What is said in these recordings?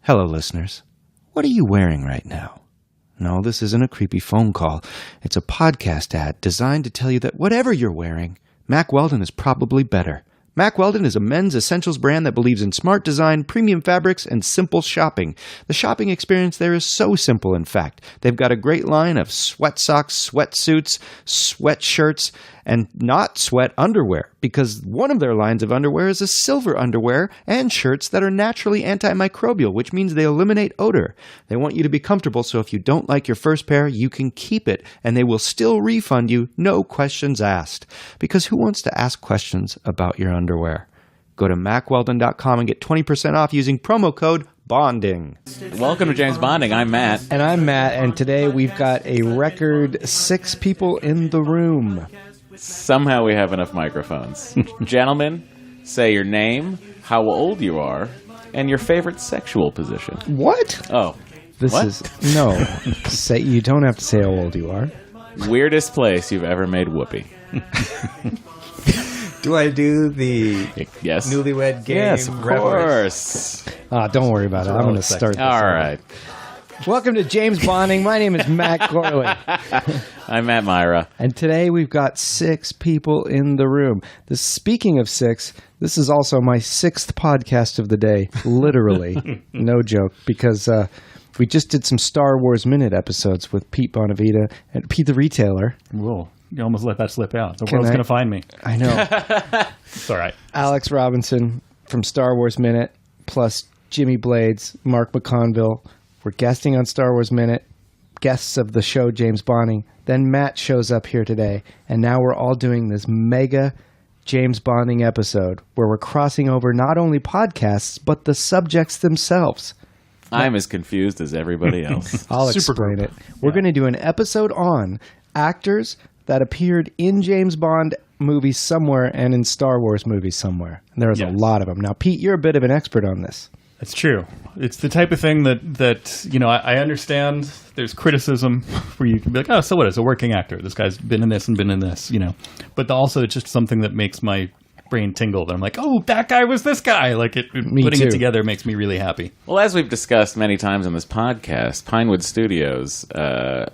Hello, listeners. What are you wearing right now? No, this isn't a creepy phone call. It's a podcast ad designed to tell you that whatever you're wearing, Mack Weldon is probably better. Mack Weldon is a men's essentials brand that believes in smart design, premium fabrics, and simple shopping. The shopping experience there is so simple, in fact. They've got a great line of sweat socks, sweatsuits, sweatshirts, and not sweat underwear, because one of their lines of underwear is a silver underwear and shirts that are naturally antimicrobial, which means they eliminate odor. They want you to be comfortable, so if you don't like your first pair, you can keep it, and they will still refund you, no questions asked. Because who wants to ask questions about your underwear? Go to MackWeldon.com and get 20% off using promo code BONDING. Welcome to James Bonding. I'm Matt. And I'm Matt, and today we've got a record 6 people in the room. Somehow we have enough microphones. Gentlemen, say your name, how old you are, and your favorite sexual position. What? Oh. This what? is... No. You don't have to say how old you are. Weirdest place you've ever made whoopee. Do I do the yes. newlywed game? Yes, of course. Don't worry about it. I'm going to start this. All right. Welcome to James Bonding. My name is Matt Gourley. I'm Matt Mira. And today we've got 6 people in the room. Speaking of 6, this is also my 6th podcast of the day. Literally. No joke. Because we just did some Star Wars Minute episodes with Pete Bonavita and Pete the Retailer. Whoa. You almost let that slip out. The world's going to find me. I know. It's all right. Alex Robinson from Star Wars Minute, plus Jimmy Blades, Mark McConvil. We're guesting on Star Wars Minute, guests of the show James Bonding. Then Matt shows up here today, and now we're all doing this mega James Bonding episode where we're crossing over not only podcasts, but the subjects themselves. I'm as confused as everybody else. I'll explain it. We're going to do an episode on actors that appeared in James Bond movies somewhere and in Star Wars movies somewhere. And there's a lot of them. Now, Pete, you're a bit of an expert on this. It's true. It's the type of thing that you know, I understand there's criticism where you can be like, oh, so what? As a working actor, this guy's been in this and been in this, you know. But also it's just something that makes my brain tingle. That I'm like, oh, that guy was this guy. Like, putting it together makes me really happy. Well, as we've discussed many times on this podcast, Pinewood Studios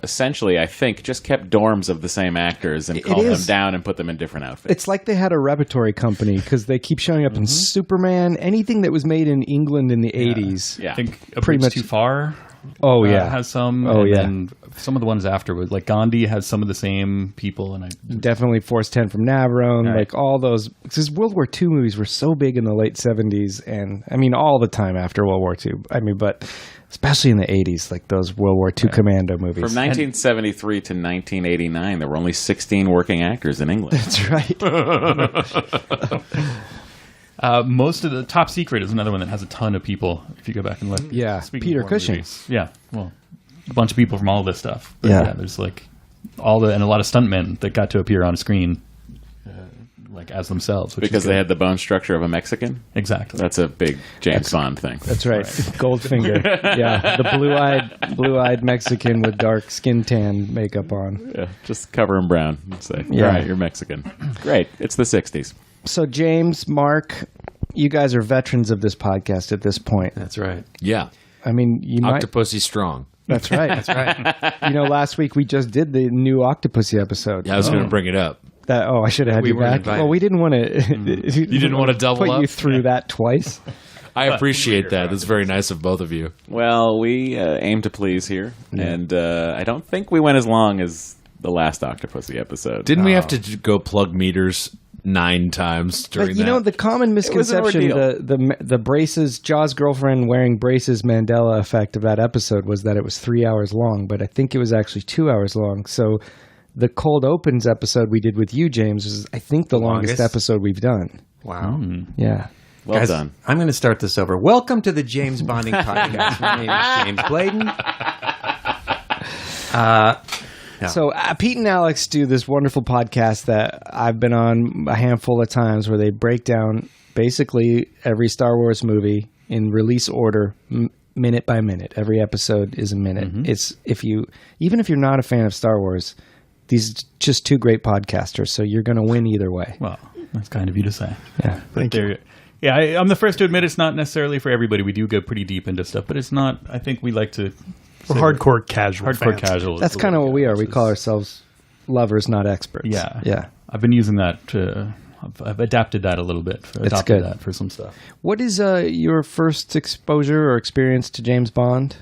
essentially, I think, just kept dorms of the same actors and called them down and put them in different outfits. It's like they had a repertory company because they keep showing up in Superman, anything that was made in England in the 80s. Yeah. I think A Bridge Too Far has some. And some of the ones afterwards, like Gandhi has some of the same people. And definitely Force 10 from Navarone, like all those. Because World War II movies were so big in the late 70s, and I mean all the time after World War II. I mean, but especially in the 80s, like those World War II commando movies. From 1973 to 1989, there were only 16 working actors in England. That's right. Most of the Top Secret is another one that has a ton of people. If you go back and look, Peter Cushing. Movies. Yeah, well, a bunch of people from all of this stuff. But there's like and a lot of stuntmen that got to appear on screen, like as themselves, because they had the bone structure of a Mexican. Exactly, that's a big James Bond thing. That's right, Goldfinger. The blue-eyed Mexican with dark skin tan makeup on. Yeah, just cover him brown and say, "All right, you're Mexican." Great, it's the '60s. So James, Mark, you guys are veterans of this podcast at this point. That's right. Yeah. I mean, Octopussy strong. That's right. That's right. You know, last week we just did the new Octopussy episode. Yeah, I was going to bring it up. I should have had you back. Well, we didn't want to. You didn't want to double put up? you through that twice. I appreciate that. That's very nice of both of you. Well, we aim to please here, and I don't think we went as long as the last Octopussy episode. Didn't we have to go plug meters 9 times during that? You know, the common misconception, the braces, Jaws' girlfriend wearing braces Mandela effect of that episode was that it was 3 hours long, but I think it was actually 2 hours long. So the Cold Opens episode we did with you, James, was, I think, the longest episode we've done. Wow. Yeah. Well Guys, done. I'm going to start this over. Welcome to the James Bonding Podcast. My name is James Bladon. So Pete and Alex do this wonderful podcast that I've been on a handful of times where they break down basically every Star Wars movie in release order, minute by minute. Every episode is a minute. Mm-hmm. It's even if you're not a fan of Star Wars, these are just 2 great podcasters, so you're going to win either way. Well, that's kind of you to say. Yeah, but Yeah, I'm the first to admit it's not necessarily for everybody. We do go pretty deep into stuff, but it's not. I think we like to. We're hardcore casual. Hardcore fans. casual. That's kind of what we are. We call ourselves lovers, not experts. Yeah, yeah. I've been using that to. I've adapted that a little bit. Adopted good. that for some stuff. What is your first exposure or experience to James Bond?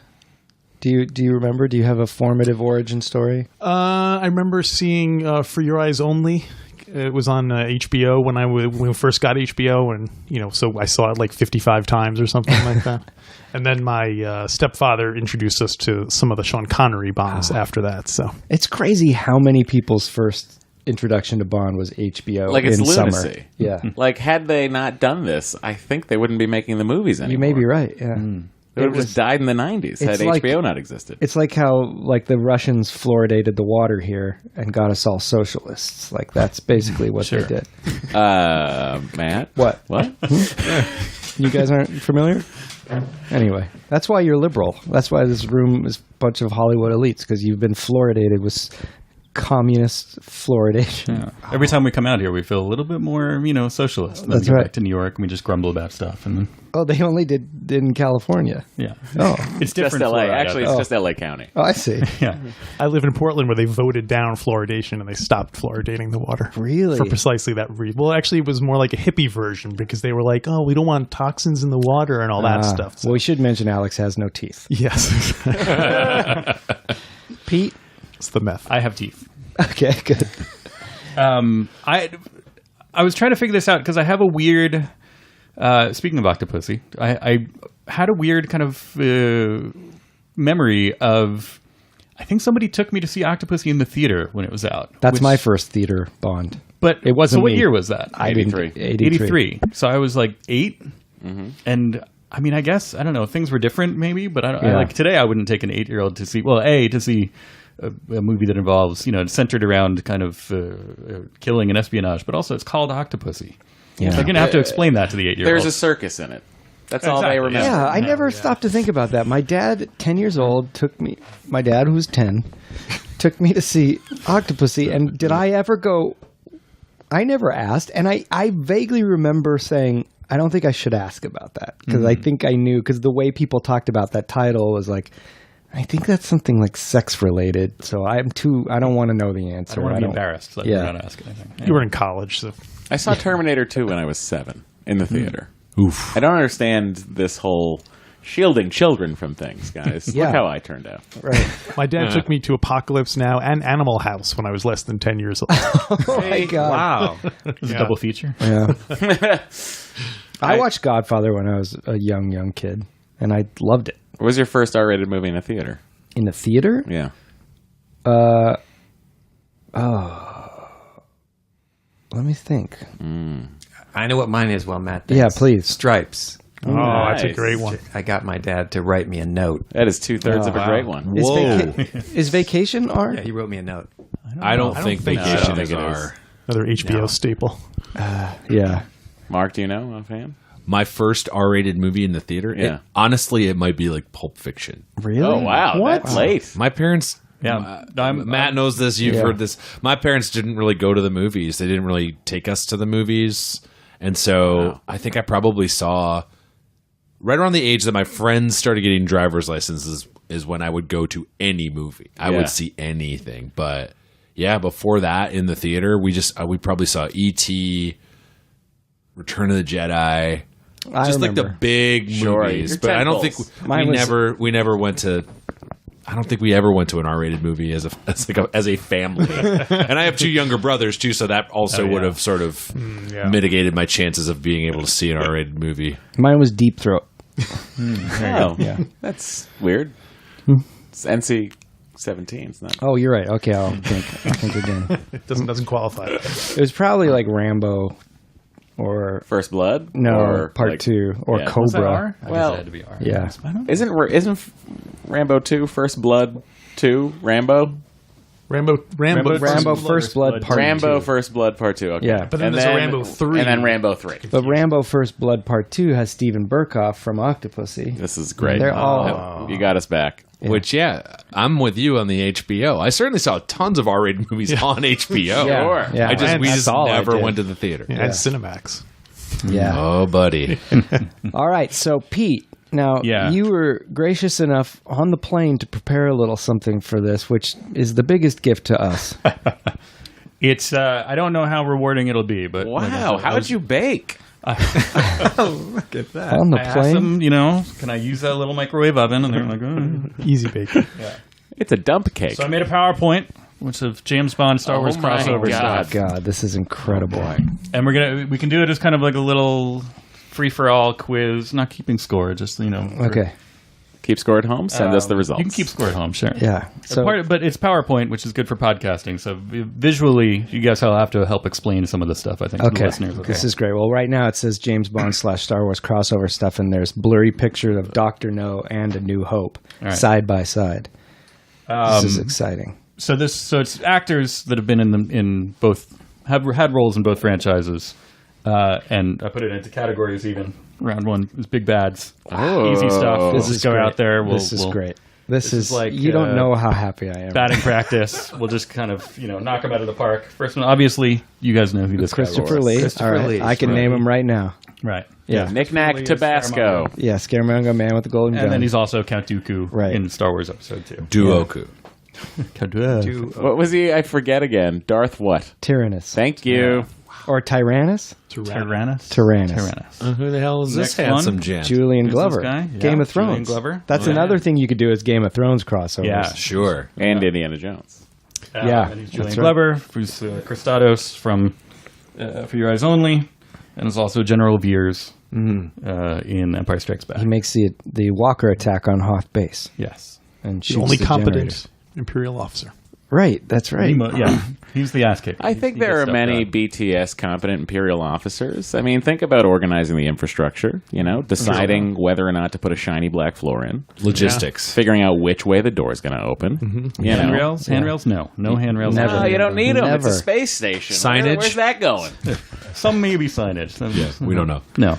Do you remember? Do you have a formative origin story? I remember seeing For Your Eyes Only. It was on HBO when we first got HBO, and so I saw it like 55 times or something like that. And then my stepfather introduced us to some of the Sean Connery Bonds after that. So it's crazy how many people's first introduction to Bond was HBO. Like, it's in lunacy. Summer. Yeah, Like, had they not done this, I think they wouldn't be making the movies anymore. you may be right. Yeah. They would have just died in the 90s had it's like- HBO not existed. It's like how the Russians fluoridated the water here and got us all socialists. Like that's basically what they did. Matt? What? What? You guys aren't familiar? Anyway, that's why you're liberal. That's why this room is a bunch of Hollywood elites, because you've been fluoridated with communist fluoridation. Yeah. Every time we come out here, we feel a little bit more, socialist. And then That's we go right. back to New York and we just grumble about stuff. And then, Oh, they only did in California. yeah. Oh, It's Just different. LA. Florida. Actually, it's just LA County. oh, I see. Yeah. I live in Portland, where they voted down fluoridation and they stopped fluoridating the water. Really? For precisely that reason. Well, actually, it was more like a hippie version, because they were like, "Oh, we don't want toxins in the water and all that stuff." So, Well, we should mention Alex has no teeth. yes, Pete? it's the meth. I have teeth. Okay, good. I was trying to figure this out because I have a weird. Speaking of Octopussy, I had a weird kind of memory of. I think somebody took me to see Octopussy in the theater when it was out. That's my first theater Bond. But It wasn't So what me. year was that? I didn't. 83. 83. So I was like 8, and I mean, I guess I don't know. Things were different, maybe, but I Yeah. like today. I wouldn't take an 8-year-old to see. Well, to see a movie that involves centered around kind of killing and espionage, but also it's called Octopussy. Yeah. So I'm gonna have to explain that to the 8-year-old. There's a circus in it. That's all they Exactly, remember. Yeah, I never stopped to think about that. My dad, 10 years old, my dad, who's 10, took me to see Octopussy. And did I ever go? I never asked. And I vaguely remember saying, I don't think I should ask about that. Because I think I knew, because the way people talked about that title was like, I think that's something like sex related. So I don't want to know the answer. I don't want to be embarrassed. Like, Yeah. we're not asking anything. You were in college, so I saw Terminator 2 when I was 7 in the theater. Oof. I don't understand this whole shielding children from things, guys. Yeah. Look how I turned out. Right. my dad took me to Apocalypse Now and Animal House when I was less than 10 years old. Oh, my God. Wow. It was a Yeah. double feature. Yeah. I watched Godfather when I was a young kid, and I loved it. What was your first R-rated movie in a theater? In the theater? Yeah. Let me think. I know what mine is while Matt Yeah, thinks. please. Stripes. Oh, that's a Nice. great one. I got my dad to write me a note. That is 2/3 of a great one. Is Vacation art? Yeah, he wrote me a note. I don't think think Vacation so. is I don't think it our. Another HBO staple. Yeah. Mark, do you know offhand? My first R-rated movie in the theater. Yeah. Honestly, it might be like Pulp Fiction. Really? Oh, wow. What? That's late. My parents. Yeah, Matt knows this. You've Yeah. heard this. My parents didn't really go to the movies. They didn't really take us to the movies, and so I think I probably saw right around the age that my friends started getting driver's licenses is when I would go to any movie. I Yeah. would see anything, but yeah, before that in the theater, we probably saw E.T., Return of the Jedi. I Just like the remember. big Sure, movies, your but I don't think tentpoles. Mine was- we never went to. I don't think we ever went to an R-rated movie as a family. And I have 2 younger brothers too, so that also would have sort of mitigated my chances of being able to see an R-rated movie. Mine was Deep Throat. Oh, Yeah. that's weird. It's NC-17. It's not. Oh, you're right. Okay, I'll think again. It doesn't qualify. It was probably like Rambo or First Blood? no, Or, Part like- 2 or yeah. Cobra. Was that R? I guess Well, it had to be R. Yeah. Isn't Rambo 2 First Blood 2 Rambo? Rambo First Blood Part Rambo 2. First Blood Part 2. Okay. Yeah. But then there's a Rambo 3. And then Rambo 3. But Rambo First Blood Part 2 has Steven Berkoff from Octopussy. This is great. They're all You got us back. Which, I'm with you on the HBO. I certainly saw tons of R-rated movies on HBO. Yeah, yeah. We just That's all I never did. went to the theater. and Cinemax. Yeah. Oh, buddy. All right, so Pete, now you were gracious enough on the plane to prepare a little something for this, which is the biggest gift to us. It's I don't know how rewarding it'll be, but wow, how'd you bake? Look at that. On the I plane? asked them, can I use that little microwave oven? And they're like, oh. Easy bacon. It's a dump cake. So I made a PowerPoint, which of James Bond, Star Wars my crossover God. stuff. God, this is incredible. And we can do it as kind of like a little free-for-all quiz, not keeping score, just, Okay. Keep score at home. Send us the results. You can keep score at home, sure. Yeah. So, But it's PowerPoint, which is good for podcasting. So visually, you guys will have to help explain some of the stuff, I think, to the listeners. This is great. Well, right now it says James Bond / Star Wars crossover stuff, and there's blurry picture of Dr. No and A New Hope side by side. This is exciting. So it's actors that have been in both, have had roles in both franchises, and I put it into categories even. Round one is big bads, easy stuff. This is go great. out there. This is great. This is like you don't know how happy I am. batting practice. We'll just kind of knock them out of the park. First one, obviously, you guys know who this Christopher guy was. Lee. Christopher All right. Lee. I can name him right now. Right. Yeah. Knick-knack Tabasco. Yeah, Scaramanga Man with the Golden Gun. And then he's also Count Dooku in Star Wars Episode 2. Duoku. What was he? I forget again. Darth what? Tyrannus. Thank you. Or Tyrannus? Tyrannus. Who the hell is this Next handsome one? gent? Julian Who's Glover. this guy? Yeah, Game of Julian Thrones. Glover. That's another thing you could do as Game of Thrones crossovers. Yeah. Sure. And Indiana Jones. Yeah, And he's Julian that's Glover, who's Christados from For Your Eyes Only, and is also General Veers in Empire Strikes Back. He makes the Walker attack on Hoth base Yes. and The shoots only the competent generator. Imperial officer. Right, that's right. He's the ass kicker. I think there are many BTS competent Imperial officers. I mean, think about organizing the infrastructure, deciding whether or not to put a shiny black floor in. Logistics. Figuring out which way the door is going to open. Handrails? Handrails? No handrails. Never. No, you don't need them. Never. It's a space station. Signage? Where's that going? Some maybe signage. We don't know. No.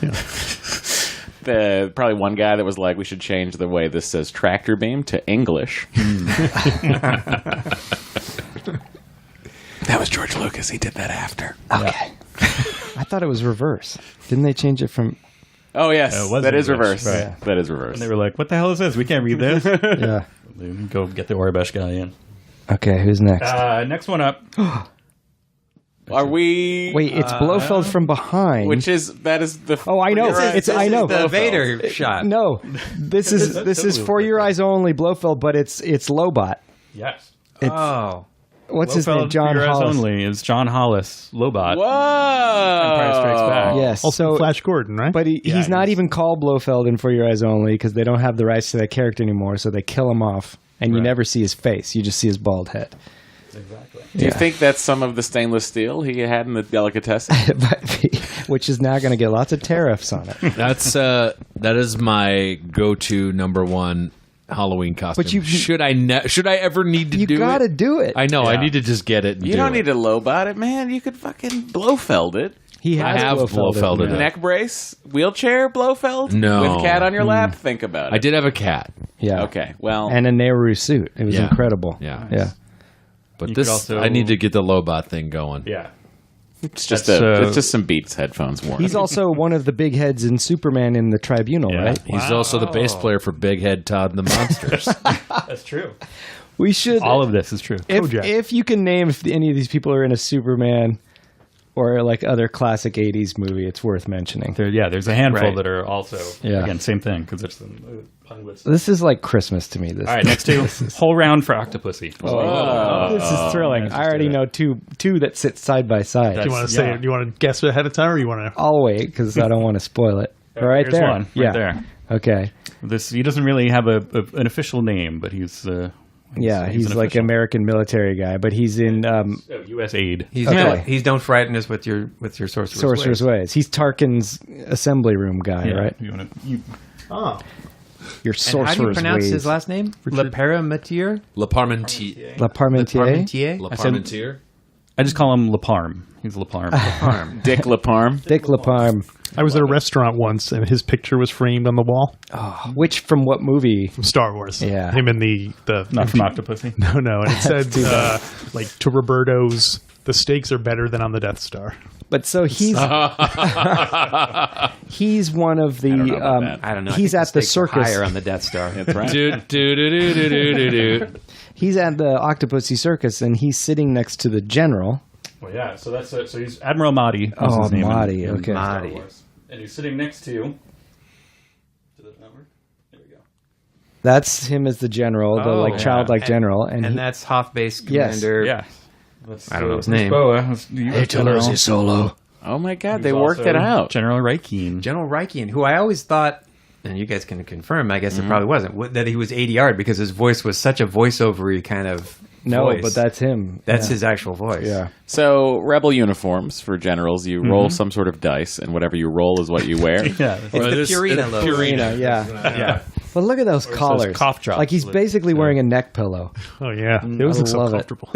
Probably one guy that was like, we should change the way this says tractor beam to English. That was George Lucas. He did that after. Okay. I thought it was reverse. Didn't they change it from... Oh, yes. It was That is reverse, reverse. right. That is reverse. And they were like, what the hell is this? We can't read this. Yeah. Go get the Orabesh guy in. Okay, who's next? Next one up. Are we... Wait, it's Blofeld from behind. That is the... Oh, I know. I know. The Vader shot. No, this is For Your Eyes Only Blofeld, but it's Lobot. Yes. What's his name? John For Your Eyes Hollis. Only is John Hollis, Lobot. Whoa! Empire Strikes Back. Yes. Also Flash Gordon, right? But he's not even called Blofeld in For Your Eyes Only because they don't have the rights to that character anymore, so they kill him off, and you never see his face. You just see his bald head. Exactly. Do you think that's some of the stainless steel he had in the delicatessen? Which is now going to get lots of tariffs on it. That is my go-to number one Halloween costume. But should I ever need to do it? You got to do it. I know. I need to just get it. And You don't need to Lobot it, man. You could fucking Blofeld it. He has I have Blofelded it. Neck brace, wheelchair, Blofeld? No. With cat on your lap? Think about it. I did have a cat. Yeah. Okay, well... And a Nehru suit. It was Yeah. incredible. Yeah. Yeah. But You this, could also- I need to get the Lobot thing going. Yeah. It's just That's, it's some Beats headphones worn. He's also one of the big heads in Superman in the Tribunal, right? He's also the bass player for Big Head Todd and the Monsters. That's true. We should... All of this is true. If you can name if any of these people are in a Superman or like other classic 80s movie, it's worth mentioning. There's a handful Right. that are also, Yeah. again, same thing, because it's pilots. This is like Christmas to me. This. All right, next two. Whole round for Octopussy. This is thrilling. I already know two that sit side by side. Do you want to say it? Do you want to guess ahead of time, or you want to? I'll wait because I don't want to spoil it. Right Here's there. one, right there. Okay. He doesn't really have an official name, but he's he's like an American military guy, but he's in U.S. aid. He's Okay. he's don't frighten us with your Sorcerer's Ways. He's Tarkin's assembly room guy, right? Oh, Your And Sorcerer's how do you pronounce Ways. his last name? Le Parametier? Le Parmentier. La Parmentier. Parmentier? Le Parmentier? I just call him Leparm. He's Leparm. Dick Leparm. Dick Leparm. I was at a restaurant once, and his picture was framed on the wall Which from what movie? from Star Wars. Yeah. him in the Not from Octopussy. no, and it said like to Roberto's, the stakes are better than on the Death Star. But so he's he's one of the I don't know. He's at the circus. Higher on the Death Star. That's right. He's at the Octopussy Circus, and he's sitting next to the general. Well, yeah. So that's so he's Admiral Mahdi. Oh, his name Mahdi. in Okay. Star Mahdi. Wars. And he's sitting next to the number. There we go. That's him as the general, the Oh, childlike yeah. general, and he- that's Hoth Base Yes. Commander. Yeah. I don't know his name. Solo. Oh my God, they worked it out. General Raikin. General Raikin, who I always thought, and you guys can confirm, I guess it probably wasn't, that he was ADR'd because his voice was such a voice-over-y kind of No, voice. but that's him. That's Yeah. his actual voice. Yeah. So, rebel uniforms for generals, you roll some sort of dice, and whatever you roll is what you wear. Yeah. It's the Purina logo. Purina, yeah. Yeah. But look at those collars. cough drops. Like he's basically wearing a neck pillow. Oh yeah, those look so love it. comfortable.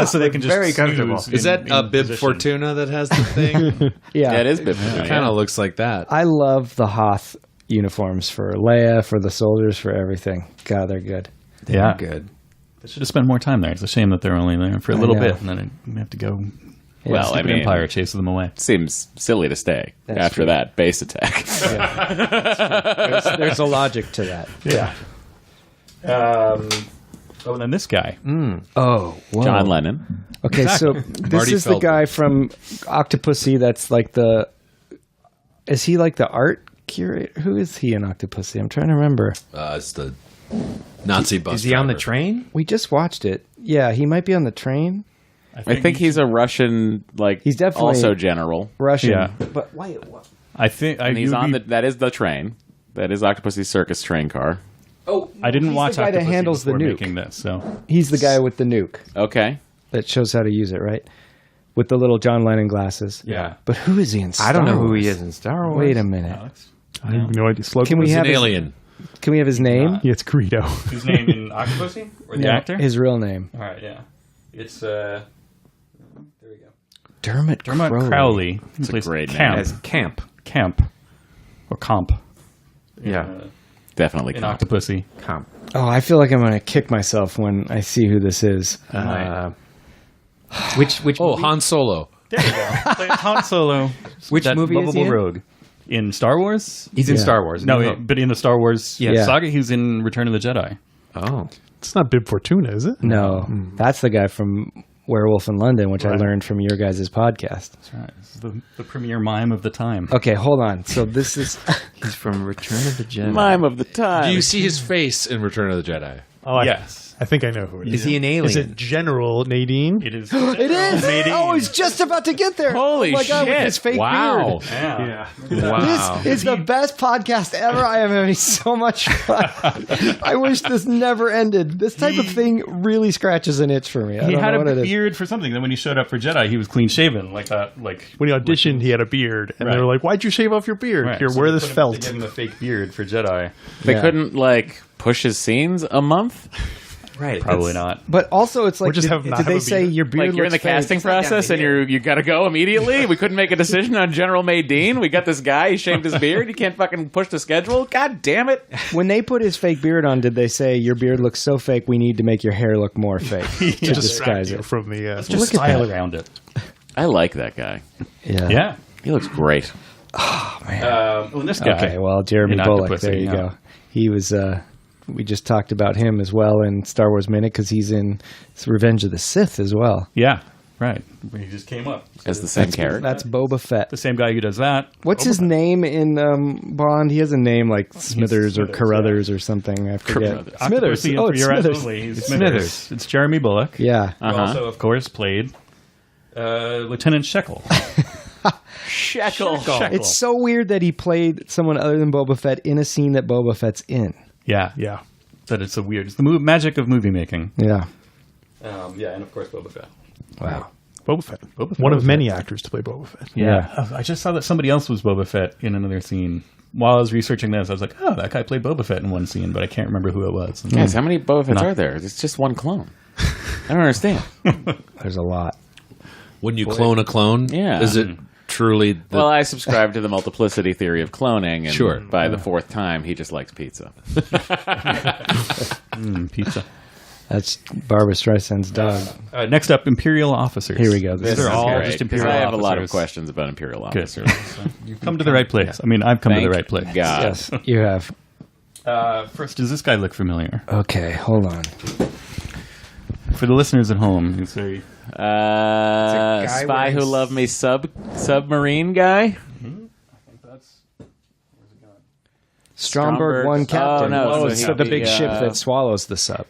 So they can just Very comfortable. snooze Is that in a Bib position. Fortuna that has the thing? Yeah. That is bit. Kind of looks like that. I love the Hoth uniforms for Leia, for the soldiers, for everything. God, they're good. Yeah. Good. They should have spent more time there. It's a shame that they're only there for a little know. bit, and then we have to go. Well, I Stupid mean, Empire chases them away. seems silly to stay That's after true. that base attack. There's a logic to that. Yeah. Oh, and then this guy. Oh, whoa. John Lennon. Okay, so this Marty is the Feldman. guy from Octopussy that's like the... Is he like the art curator? Who is he in Octopussy? I'm trying to remember. It's the Nazi bus. Is he on the driver. train? We just watched it. Yeah, he might be on the train. I think he's a Russian, He's definitely- also general. Russian. Yeah. But wait, what? I think And he's you'd on be- that is the train. That is Octopussy Circus train car. Oh, I didn't he's watch the guy that Octopussy handles the before nuke. making this, so He's the guy with the nuke Okay. that shows how to use it, right? With the little John Lennon glasses. yeah. But who is he in Star I don't know who Wars? he is in Star Wars. Wait a minute. Alex, I have no idea. Slogan Can we was- have An his, alien. Can we have his name? Yeah, it's Greedo. his name in Octopussy or the No, actor? His real name. All right, yeah. It's there we go. Dermot Crowley. It's a Plays great name. Camp. As Camp. Camp or Comp Yeah. Definitely. in Comp. Octopussy. Camp. Oh, I feel like I'm going to kick myself when I see who this is. Which Oh, movie? Han Solo. There you go. Plays Han Solo. Which that movie is lovable he in? rogue in Star Wars. He's in Yeah. Star Wars. No, but in the Star Wars Yeah. saga, he was in Return of the Jedi. Oh. It's not Bib Fortuna, is it? No, that's the guy from Werewolf in London, which I learned from your guys' podcast. That's right. This is the premier mime of the time. Okay, hold on. So this is... He's from Return of the Jedi. Mime of the time. Do you see his face in Return of the Jedi? Oh, Yes. I think I know who it is. Is he an alien? Is it General Nadine? It is. It is! Nadine. Oh, he's just about to get there. Holy oh my God, shit. with his fake Wow. beard. Yeah. Wow. This is the best podcast ever. I am having so much fun. I wish this never ended. This type of thing really scratches an itch for me. I He don't had know what a it is. beard for something. Then when he showed up for Jedi, he was clean shaven like that. Like When he auditioned, he had a beard, and Right. they were like, "Why'd you shave off your beard? right, Here, so wear they this put him- felt." They gave him a fake beard for Jedi. They Yeah. couldn't push his scenes a month. Right. Probably not. But also, it's like, just did, have not did have they a say beard. your beard Like you're in the looks fake? casting process and you got to go immediately. We couldn't make a decision on General Maydeen. We got this guy. He shaved his beard. You can't fucking push the schedule. God damn it! When they put his fake beard on, did they say your beard looks so fake? We need to make your hair look more fake to disguise it. from the. Just Look at style that. around it. I like that guy. Yeah. Yeah. He looks great. Well, this guy. Okay. Well, Jeremy In Bullock. Octopussy, There you yeah. go. He was. We just talked about him as well in Star Wars Minute because he's in Revenge of the Sith as well. Yeah. Right. He just came up As the same character. That's Boba Fett. the same guy who does that. What's his name in Bond? He has a name like Smithers or Smithers, Carruthers or something. I forget. Carruthers. Smithers. Octopussy Oh, and it's For Your Eyes Smithers. Only. He's Smithers. It's Jeremy Bullock. Yeah. Who also, of course, played Lieutenant Shekel. Shekel. It's so weird that he played someone other than Boba Fett in a scene that Boba Fett's in. Yeah. Yeah. That it's a weird. It's the magic of movie making. Yeah. Yeah, and of course Boba Fett. Wow. Boba Fett. Boba Fett. One of many actors to play Boba Fett. Yeah. I just saw that somebody else was Boba Fett in another scene. While I was researching this, I was like, oh, that guy played Boba Fett in one scene, but I can't remember who it was. Guys, how many Boba Fetts No. are there? It's just one clone. I don't understand. There's a lot. When you clone a clone, Yeah. is it truly the Well, I subscribe to the multiplicity theory of cloning, and Sure. by the fourth time, he just likes pizza. Pizza. That's Barbara Streisand's dog. Next up, Imperial officers. Here we go. These This are is all great, just 'cause Imperial I have officers. a lot of questions about Imperial Good. officers. So you've come to the right place. I mean, I've come to the right place. God. Yes, you have. First, does this guy look familiar? Okay, hold on. For the listeners at home, you say Spy Who Loved Me submarine guy? Stromberg 1 captain. Oh, no, it's so the he- big ship uh, that swallows the sub.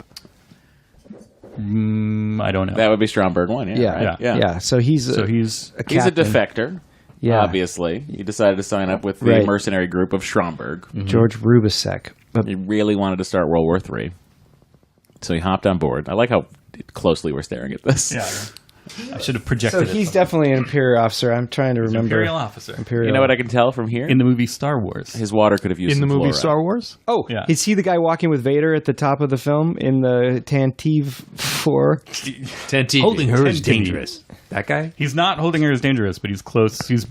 I don't know. That would be Stromberg 1, Yeah, right? yeah. So he's so he's a He's a captain. defector, Yeah. obviously. He decided to sign up with the Right. mercenary group of Stromberg. George Rubisek. But He really wanted to start World War III. So he hopped on board. I like how closely we're staring at this. yeah. I should have projected. so it he's somewhere. definitely an Imperial officer. I'm trying to remember. Imperial officer Imperial. You know what I can tell from here? in the movie Star Wars. His water could have used In the some movie fluoride. Star Wars? Oh, Yeah. is he the guy walking with Vader at the top of the film in the Tantive 4? Tantive. Holding her is Tentini. dangerous. That guy? He's not holding her as dangerous, but he's close. He's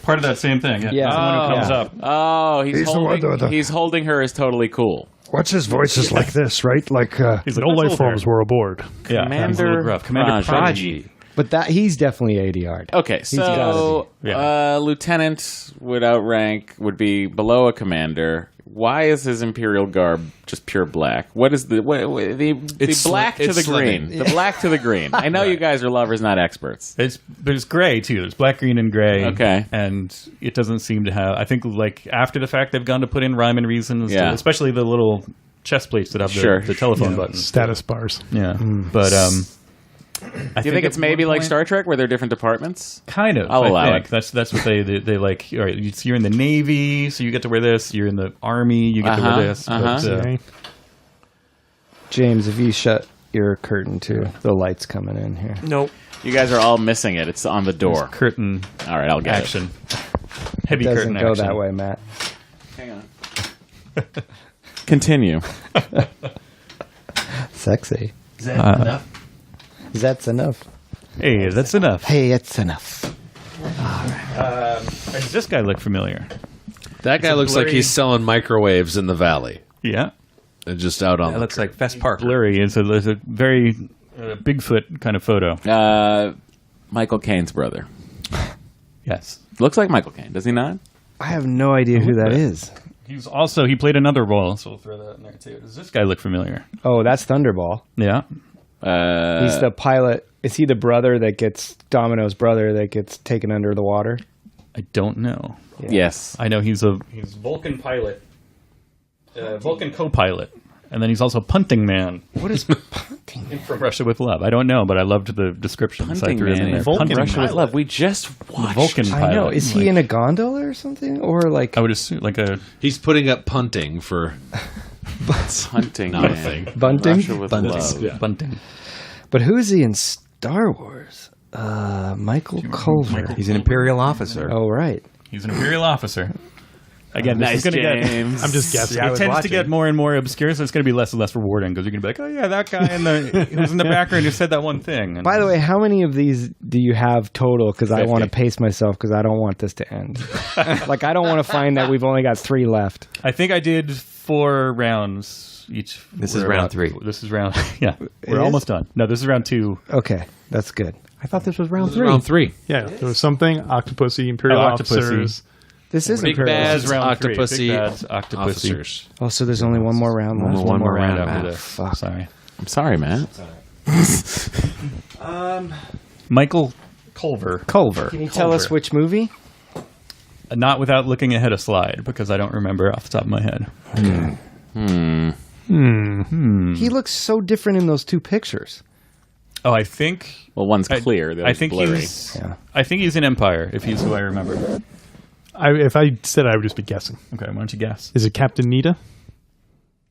part of that same thing. Yeah. He's the one who comes Yeah. up. Oh, he's the one holding, with the- he's holding her as totally cool. What's his voice is like this, right? Like, He's like, No "Let's life hold forms her." were aboard. Yeah, Commander he's a little gruff. Commander Prodigy. Prodigy. But he's definitely 80 yard. Okay, gotta so be. Yeah. lieutenant would outrank, would be below a commander. Why is his imperial garb just pure black? What is the It's black to it's the slimming. green? The black to the green. I know you guys are lovers, not experts. There's gray too. There's black, green, and gray. Okay. And it doesn't seem to have. I think like after the fact, they've gone to put in rhyme and reason, Yeah. especially the little chest plates that have Sure. the telephone buttons. Status bars. Yeah, but Do you think it's maybe like Star Trek, where there are different departments? Kind of. I'll I allow think. it. That's what they like. All right, you're in the Navy, so you get to wear this. You're in the Army, you get to wear this. Uh-huh. But, Okay. James, if you shut your curtain too, the light's coming in here. Nope. You guys are all missing it. It's on the door. curtain All right, I'll get action. Heavy It curtain doesn't go action. that way, Matt. it. Hang on. Continue. Sexy. Is that enough? That's enough. Hey, that's enough. Hey, it's enough. Does this guy look familiar? That guy looks like blurry- he's selling microwaves in the valley. Yeah. And just out on That the looks like Fess Parker. Blurry. It's a very Bigfoot kind of photo. Michael Caine's brother. Yes. Looks like Michael Caine, does he not? I have no idea who that is. He played another role, so we'll throw that in there too. Does this guy look familiar? Oh, that's Thunderball. Yeah. He's the pilot. Is he the brother that gets Domino's brother that gets taken under the water? I don't know. Yes. I know he's Vulcan pilot, Vulcan co-pilot, and then he's also punting man. What is punting? From Russia with Love. I don't know, but I loved the description. so I Punting threw it in Man there. in Punting Russia with pilot. Love. We just watched. Vulcan pilot. I know. Is he in a gondola or something? Or like I would assume like a. He's putting up punting for Hunting nothing. Man. bunting? Russia with Love. Bunting. But who is he in Star Wars? Michael Culver. He's an Imperial officer. Oh, right. He's an Imperial officer. Again, this is Nice, going to get. James. I'm just guessing. I It was tends to watching. get more and more obscure, so it's going to be less and less rewarding because you're going to be like, oh yeah, that guy in the who's in the background who said that one thing. And By the way, how many of these do you have total? Because I 50. want to pace myself because I don't want this to end. Like, I don't want to find that we've only got 3 left. I think I did 4 rounds each. This is We're round about- 3. This is round. Yeah, we're is? almost done. No, this is round 2. Okay, that's good. I thought this was round 3. round 3. Yeah, there was something. Octopussy, Imperial Oh, Octopussy. officers. This is Big Imperial. bad This is round 3. Octopussy Big bads, Octopussy. officers. Oh, so there's only one more round left. One more round Ah, after this. fuck. Sorry. I'm sorry, man. Michael Culver. Culver. Can you tell us Culver. which movie? Not without looking ahead a slide because I don't remember off the top of my head. He looks so different in those 2 pictures. Oh, I think. Well, one's clear. The I other's think blurry. he's. Yeah. I think he's in Empire. If he's who I remember. If I said, I would just be guessing. Okay, why don't you guess? Is it Captain Nita?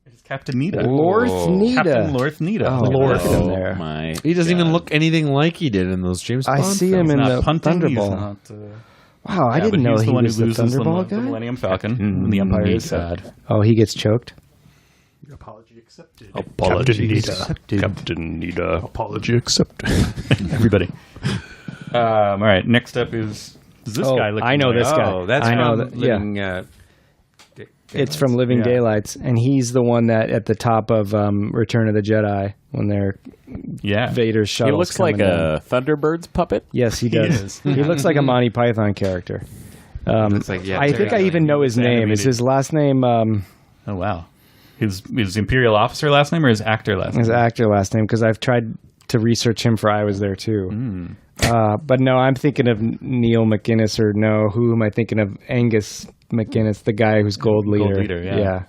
It's Captain Nita. Lorth Nita. Captain Lorth Nita. Oh, Look at Lord. that. in Oh there. my! He doesn't God. even look anything like he did in those James Bond I see him films. in Not the punting. He's Thunderball. not, Wow, I yeah, didn't but know he's he the one was who the loses Thunderball the guy. Millennium Falcon. And the Empire is sad. Oh, he gets choked. Apology accepted. Apologies Captain Nita. accepted. Captain Nita. Apology accepted. Everybody. All right. Next up is. Does this Oh, guy look? I know familiar? this guy. Oh, that's I know from that- yeah. Living, It's from Living Daylights, and he's the one that at the top of Return of the Jedi when they're Vader's shuttle. He looks like a Thunderbirds puppet. Yes, he does. He looks like a Monty Python character. Looks like, I think I even know his name. Is his last name? Oh wow, his Imperial officer last name or his actor last name? His actor last name, because I've tried to research him for I Was There Too. But no, I'm thinking of Neil McGuinness, or no, who am I thinking of? Angus McGuinness, the guy who's Gold Leader. Gold Leader, yeah.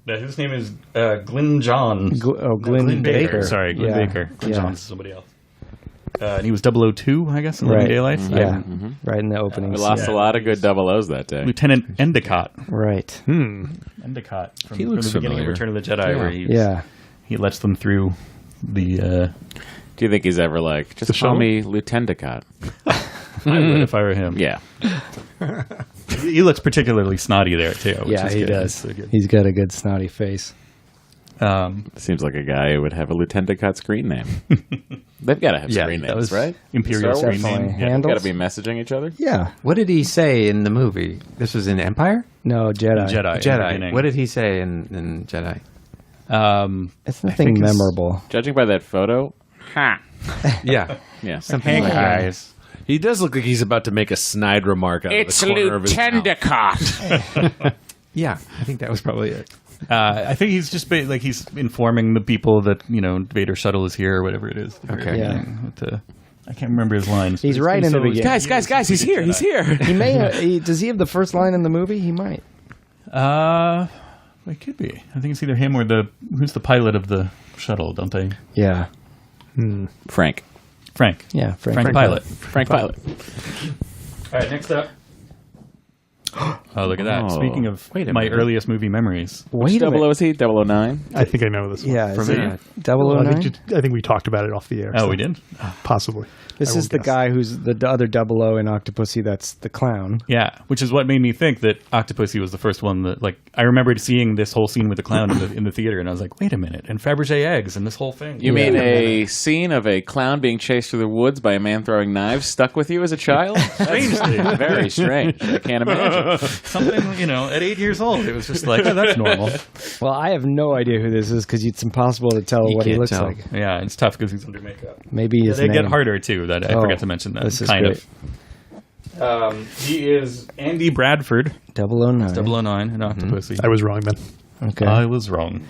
His name is Glyn John. Glyn Baker. Sorry, Glyn Baker. Glyn Johns is somebody else. And he was 002, I guess, in Living Daylights. Yeah, right in the opening. We lost a lot of good 00s that day. Lieutenant Endicott. Right. Endicott from the beginning familiar. of Return of the Jedi, where he lets them through the... Do you think he's ever like, just call me Lieutenant Endicott? I would if I were him. Yeah. He looks particularly snotty there, too. Yeah, he does. So he's got a good snotty face. Seems like a guy who would have a Lieutenant Endicott screen name. They've got to have screen names, right? Imperial screen name. They've got to be messaging each other. Yeah. What did he say in the movie? This was in Empire? No, Jedi. Jedi. What did he say in Jedi? It's nothing memorable. Judging by that photo, Yeah. something like that. He does look like he's about to make a snide remark out of the corner of his mouth. It's Lieutenant. Yeah, I think that was probably it. I think he's just he's informing the people that Vader's shuttle is here or whatever it is. Okay. Yeah. I can't remember his lines. He's right in the beginning. Guys, he's here. He's here. He may. Does he have the first line in the movie? He might. It could be. I think it's either him or who's the pilot of the shuttle, don't they? Yeah. Frank. Yeah, Frank Pilot. Frank Pilot. All right, next up. Oh, look at that. Speaking of my earliest movie memories. Wait a minute. 00 is he? 009? I think I know this one. Yeah, For is me, it 009? I think we talked about it off the air. Oh, so we did? possibly. This is the guy who's the other 00 in Octopussy. That's the clown. Yeah, which is what made me think that Octopussy was the first one that, I remembered seeing this whole scene with the clown in the theater, and I was like, wait a minute, and Fabergé eggs and this whole thing. You mean a scene of a clown being chased through the woods by a man throwing knives stuck with you as a child? Strangely. Very strange. I can't imagine. Something, at 8 years old, it was just like, oh, that's normal. Well, I have no idea who this is because it's impossible to tell what he looks like. Yeah, it's tough because he's under makeup. Maybe his they name. get harder, too. I forgot to mention that. This is kind great. of. He is Andy Bradford. 009. 009 in Octopussy. I was wrong then. Okay. I was wrong.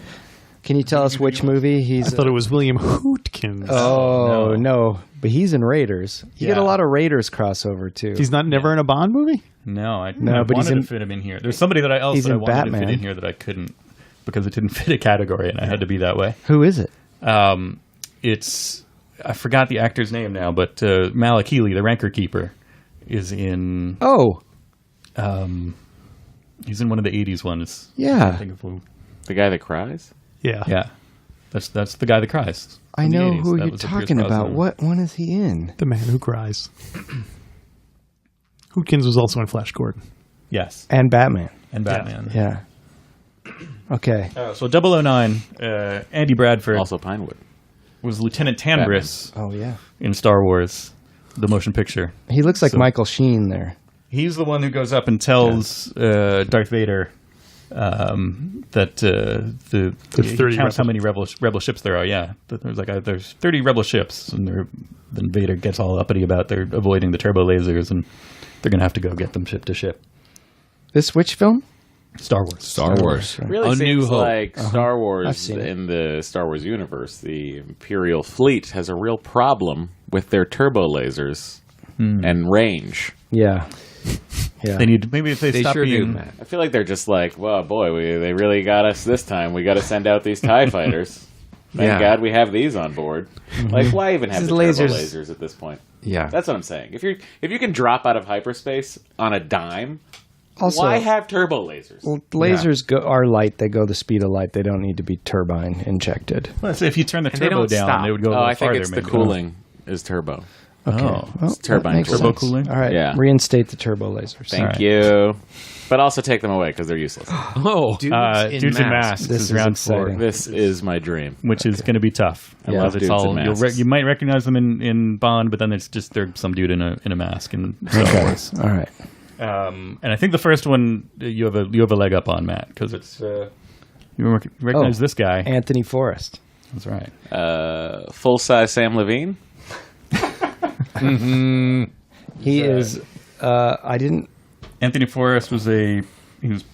Can you tell us which movie he's? I thought it was William Hootkins. Oh no, but he's in Raiders. You get a lot of Raiders crossover too. He's not never in a Bond movie? No, I but wanted to fit him in here. There's somebody that I wanted Batman. to fit in here that I couldn't because it didn't fit a category, and I had to be that way. Who is it? It's I forgot the actor's name now, but Malik Healy, the Rancor Keeper, is in. Oh, he's in one of the '80s ones. yeah. The guy that cries? Yeah. Yeah, that's the guy that cries. I in the know 80s. who That you're was talking Pierce about. Brosnan. What one is he in? The Man Who Cries. Hootkins was also in Flash Gordon. Yes, And Batman. and Batman. Yeah. Okay. So 009, Andy Bradford Also Pinewood. was Lieutenant Tanbris Oh yeah. in Star Wars, the motion picture. He looks like So- Michael Sheen there. He's the one who goes up and tells Darth Vader that the 30 counts how rebel- many rebel ships there are. Yeah, that there's 30 rebel ships, and then Vader gets all uppity about they're avoiding the turbo lasers, and they're gonna have to go get them ship to ship. This which film? Star Wars. Star Wars. Really A seems New Hope. like Star I've Wars seen it. in the Star Wars universe, the Imperial fleet has a real problem with their turbo lasers and range. Yeah. Yeah. They need maybe if they stop sure do, being. Matt. I feel like they're just like, well, boy, they really got us this time. We got to send out these TIE fighters. Thank God we have these on board. Like, why even have These the turbo lasers- lasers at this point? Yeah. That's what I'm saying. If you can drop out of hyperspace on a dime, Also, why have turbo lasers? well, lasers are light. They go the speed of light. They don't need to be turbine injected. Well, so if you turn the they turbo don't down, stop. they would go a Oh, little I think farther. it's the maybe. cooling is turbo. Okay. Oh. Well, turbine that makes cooling. Turbo sense. cooling? All right. Yeah. Reinstate the turbo lasers. Thank right. you. But also take them away because they're useless. Oh, Dudes in Masks This is is round exciting. 4, This is my dream. which is going to be tough. I love It's dudes all in you'll masks. you might recognize them in Bond, but then it's just they're some dude in a mask in Star Wars. All right. And I think the first one you have a leg up on, Matt, because it's you recognize this guy. Anthony Forrest. That's right. Full size Sam Levine. He is. I didn't. Anthony Forrest was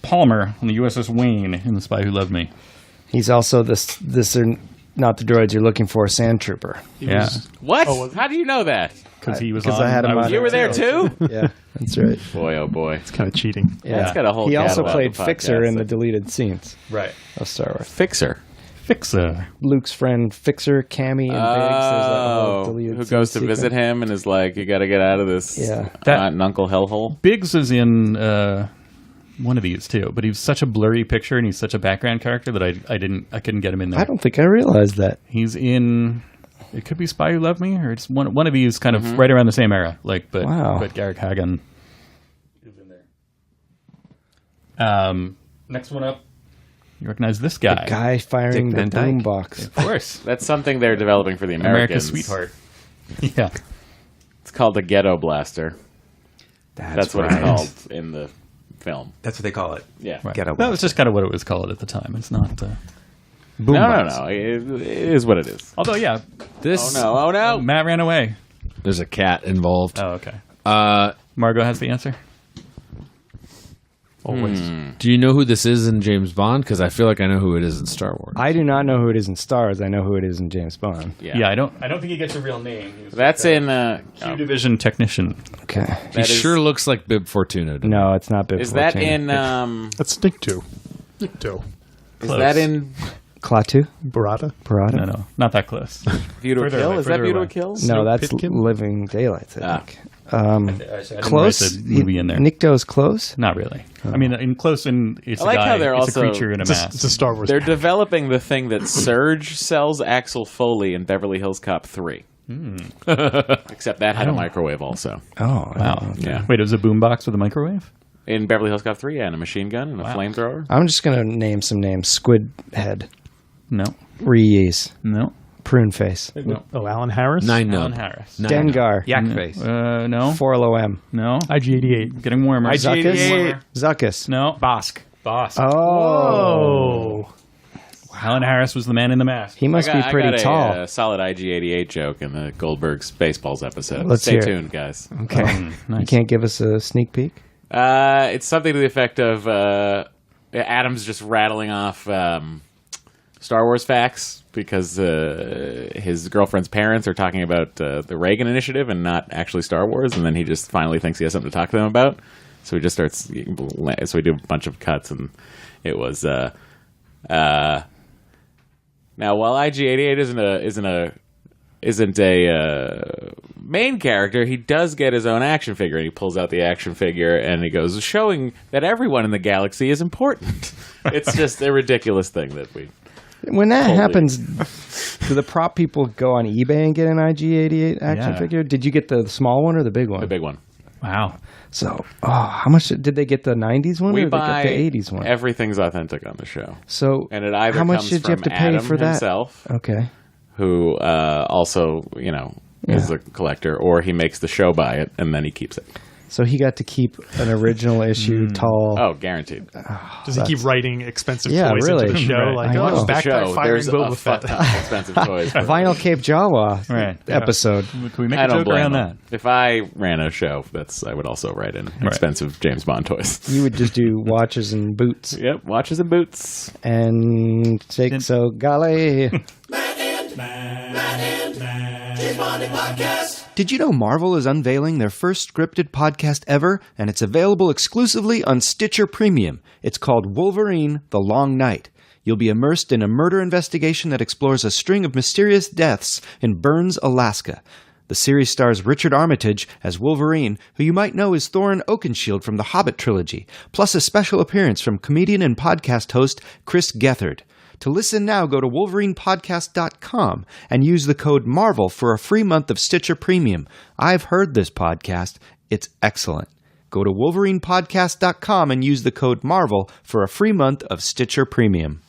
Palmer on the USS Wayne in The Spy Who Loved Me. He's also this are not the droids you're looking for, Sand Trooper. Yeah, What? How do you know that? because he was Because on. I had him on. You were there too? Yeah, that's right. Boy, oh boy. It's kind of cheating. Yeah. That's got a whole He also catalog played of Fixer in podcasts. the deleted scenes right. of Star Wars. Fixer. Fixer. Luke's friend Fixer, Cammy, and Biggs. There's a whole deleted Who scenes goes to sequence. visit him and is like, you got to get out of this Yeah. aunt and uncle hellhole? Biggs is in one of these too, but he's such a blurry picture and he's such a background character that I couldn't get him in there. I don't think I realized that. He's in. It could be Spy Who Loved Me, or it's one of these kind of right around the same era. Wow. But Garrick Hagen is in there. Next one up, you recognize this guy, The guy firing Dick the Van Dyke. boombox. of course, That's something they're developing for the America's Americans. sweetheart. Yeah, It's called the Ghetto Blaster. That's what it's called in the film. That's what they call it. Yeah. right. Ghetto That was just kind of what it was called at the time. It's not. No. It is what it is. Although, yeah, This Oh no. Matt ran away. there's a cat involved. Oh, okay. Uh, Margot has the answer. Always. do you know who this is in James Bond? Because I feel like I know who it is in Star Wars. I do not know who it is in Star Wars. I know who it is in James Bond. Yeah, I don't think he gets a real name. He was That's like in Q Division technician. Okay. He that is- sure looks like Bib Fortuna. to me. No, it's not Bib Is that Fortuna. in That's Nick 2. Nick 2. is that in Klaatu? Barada. Parada? No, not that close. View to a Further Kill? away, Is that further View to a away. Kill? No, that's Pitkin? Living Daylights, I Ah. think. I didn't Close? write the movie in there. Nikto's close? Not really. I mean, in close, and it's I like a guy. how they're it's also- a creature in a It's mask. a Star Wars. They're developing the thing that Surge sells Axel Foley in Beverly Hills Cop 3. Except that had a microwave also. Oh, Wow. Yeah. Wait, it was a boombox with a microwave? In Beverly Hills Cop 3, yeah, and a machine gun and a flamethrower. I'm just going to name some names. Squid Head. No. Reese. No. Prune Face. No. Oh, Alan Harris? Nine Alan nub. Harris. Nine nub. Dengar. Yak face. No. 4LOM. No. IG-88. Getting warmer. Zuckus. Zuckus. No. Bosk. Boss. Oh. Alan Harris was the man in the mask. He must be pretty I got tall. a solid IG-88 joke in the Goldberg's Baseballs episode. Let's Stay hear it. tuned, guys. Okay. Nice. You can't give us a sneak peek? It's something to the effect of Adam's just rattling off Star Wars facts because his girlfriend's parents are talking about the Reagan Initiative and not actually Star Wars, and then he just finally thinks he has something to talk to them about. So he just starts. So we do a bunch of cuts, and it was. Now, while IG-88 isn't a main character, he does get his own action figure, and he pulls out the action figure, and he goes, showing that everyone in the galaxy is important. It's just a ridiculous thing that we. When that Holy. happens, do the prop people go on eBay and get an IG-88 action Yeah. figure? Did you get the small one or the big one? The big one. Wow. So, how much did they get the 90s one We or buy they get the 80s one? everything's authentic on the show, So, and it either how much comes did you have from to pay Adam for that? himself, Okay. who also is a collector, or he makes the show buy it and then he keeps it. So he got to keep an original issue tall. Oh, guaranteed. Does he keep writing expensive Yeah, toys really. into the show? Right. Like, I know. oh, The back guy Show, firing there's a Boba fuck Fett. ton of expensive toys. Vinyl Cape Jawa Right. episode. Can we make I a don't joke blame around him. that? If I ran a show, I would also write in expensive James Bond toys. You would just do watches and boots Yep, watches and boots. and take so golly. Did you know Marvel is unveiling their first scripted podcast ever, and it's available exclusively on Stitcher Premium? It's called Wolverine: The Long Night. You'll be immersed in a murder investigation that explores a string of mysterious deaths in Burns, Alaska. The series stars Richard Armitage as Wolverine, who you might know is Thorin Oakenshield from the Hobbit trilogy, plus a special appearance from comedian and podcast host Chris Gethard. To listen now, go to WolverinePodcast.com and use the code MARVEL for a free month of Stitcher Premium. I've heard this podcast. It's excellent. Go to WolverinePodcast.com and use the code MARVEL for a free month of Stitcher Premium.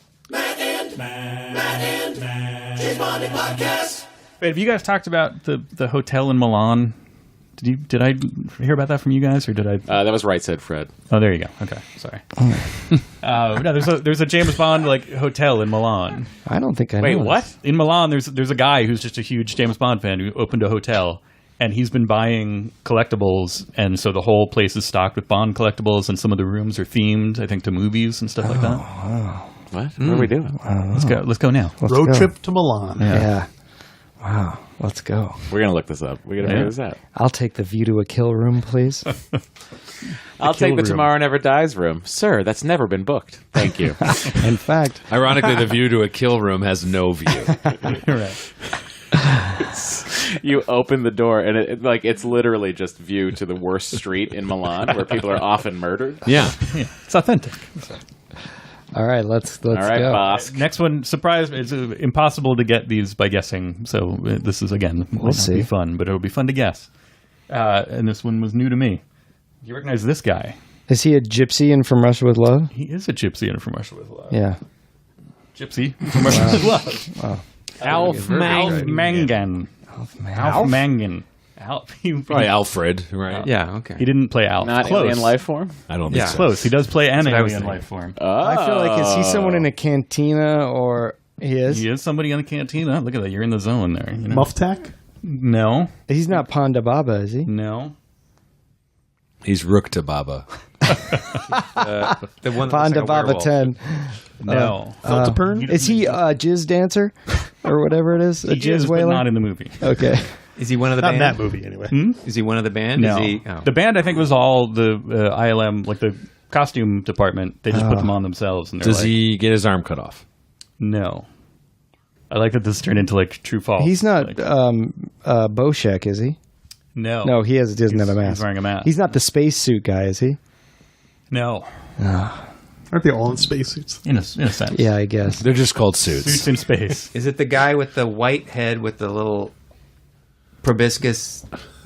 Wait, have you guys talked about the hotel in Milan Did I hear about that from you guys, or did I? That was Right Said Fred. Oh, there you go. Okay, sorry. No, there's a James Bond hotel in Milan. I don't think I Wait, know. what? In Milan, there's a guy who's just a huge James Bond fan who opened a hotel, and he's been buying collectibles, and so the whole place is stocked with Bond collectibles, and some of the rooms are themed, I think, to movies and stuff like that. What? What are we doing? Let's go now. Road go. trip to Milan. Yeah. Wow. Let's go. We're going to look this up. We're going to figure this out. I'll take the View to a Kill room, please. I'll take the room. Tomorrow Never Dies room. Sir, that's never been booked. Thank you. In fact, Ironically, the view to a kill room has no view. Right. You open the door, and it's literally just view to the worst street in Milan where people are often murdered. Yeah. It's authentic. all right, let's All right, go. boss. Next one, surprise! It's impossible to get these by guessing. So this is again, might not see. be fun, but it'll be fun to guess. And this one was new to me. You recognize this guy? Is he a gypsy in From Russia with Love? He is a gypsy in From Russia with Love. Yeah. Gypsy from Russia with Love. Alf Mangan. Alf Mangan. Probably Alfred, right? Yeah, okay. He didn't play Alf. Not Close. alien life form? I don't Yeah. think so. Close. He does play an what I was alien thinking. life form. I feel like, is he someone in a cantina or he is? He is somebody in the cantina. Look at that. You're in the zone there. You know? Muftak? No. He's not Ponda Baba, is he? No. He's Rook to Baba. The one that looks like Ponda a Baba werewolf. 10. No. Feltapern? Is he a jizz dancer or whatever it is? A He jizz is, but whaler? not in the movie. Okay. Is he one of the Not in band? that movie, anyway. Is he one of the band? No. Is he? Oh. The band, I think, was all the ILM, like the costume department. They just put them on themselves. And they're Does like, he get his arm cut off? No. I like that this turned into like true false. He's not Like, Boshek, is he? no. No, he doesn't have a mask. He's wearing a mask. He's not the spacesuit guy, is he? No. Aren't they all in spacesuits? In a sense. Yeah, I guess. They're just called suits. Suits in space. Is it the guy with the white head with the little proboscis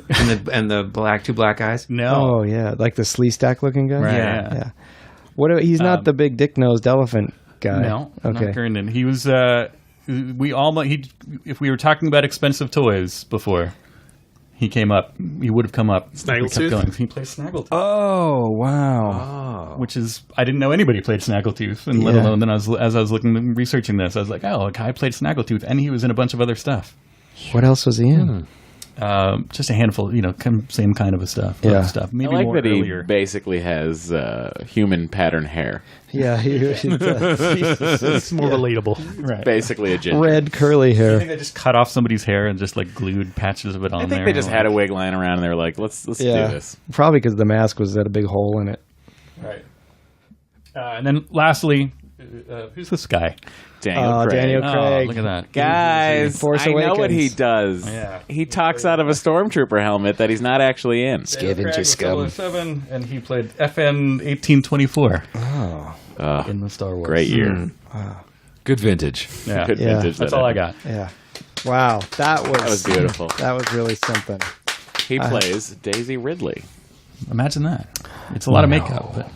and the two black eyes? No. Oh, yeah. Like the Slee Stack looking guy? Right, Yeah. Yeah. He's not the big dick-nosed elephant guy. No. Okay. Not Herndon. He was, if we were talking about expensive toys before, he came up. He would have come up. Snaggletooth? We kept going. He plays Snaggletooth. Oh, wow. Which is, I didn't know anybody played Snaggletooth, and let Yeah. alone then as I was researching this, I was like, oh, a guy played Snaggletooth, and he was in a bunch of other stuff. What else was he in? Just a handful, same kind of stuff. Yeah. Other stuff. I Maybe like more that earlier. he basically has human pattern hair. Yeah, he does. It's more relatable. Right. Basically a ginger. Red curly I hair. think they just cut off somebody's hair and just like glued patches of it on I there. think they just had a wig lying around and they were like, let's do Yeah, this. probably because the mask was at a big hole in it. Right. And then lastly, who's this guy? Daniel Craig. Daniel Craig. Oh, look at that. Guys, Force I know what Awakens. he does. Yeah. He talks out of a stormtrooper helmet that he's not actually in. Scavenger scum. 007, and he played FN 1824 Oh, in the Star Wars. great year. Good vintage. Yeah. Good Yeah. vintage. That's that all I effort. got. Yeah. Wow, that was beautiful. That was really something. He plays Daisy Ridley. Imagine that. It's a lot of makeup. But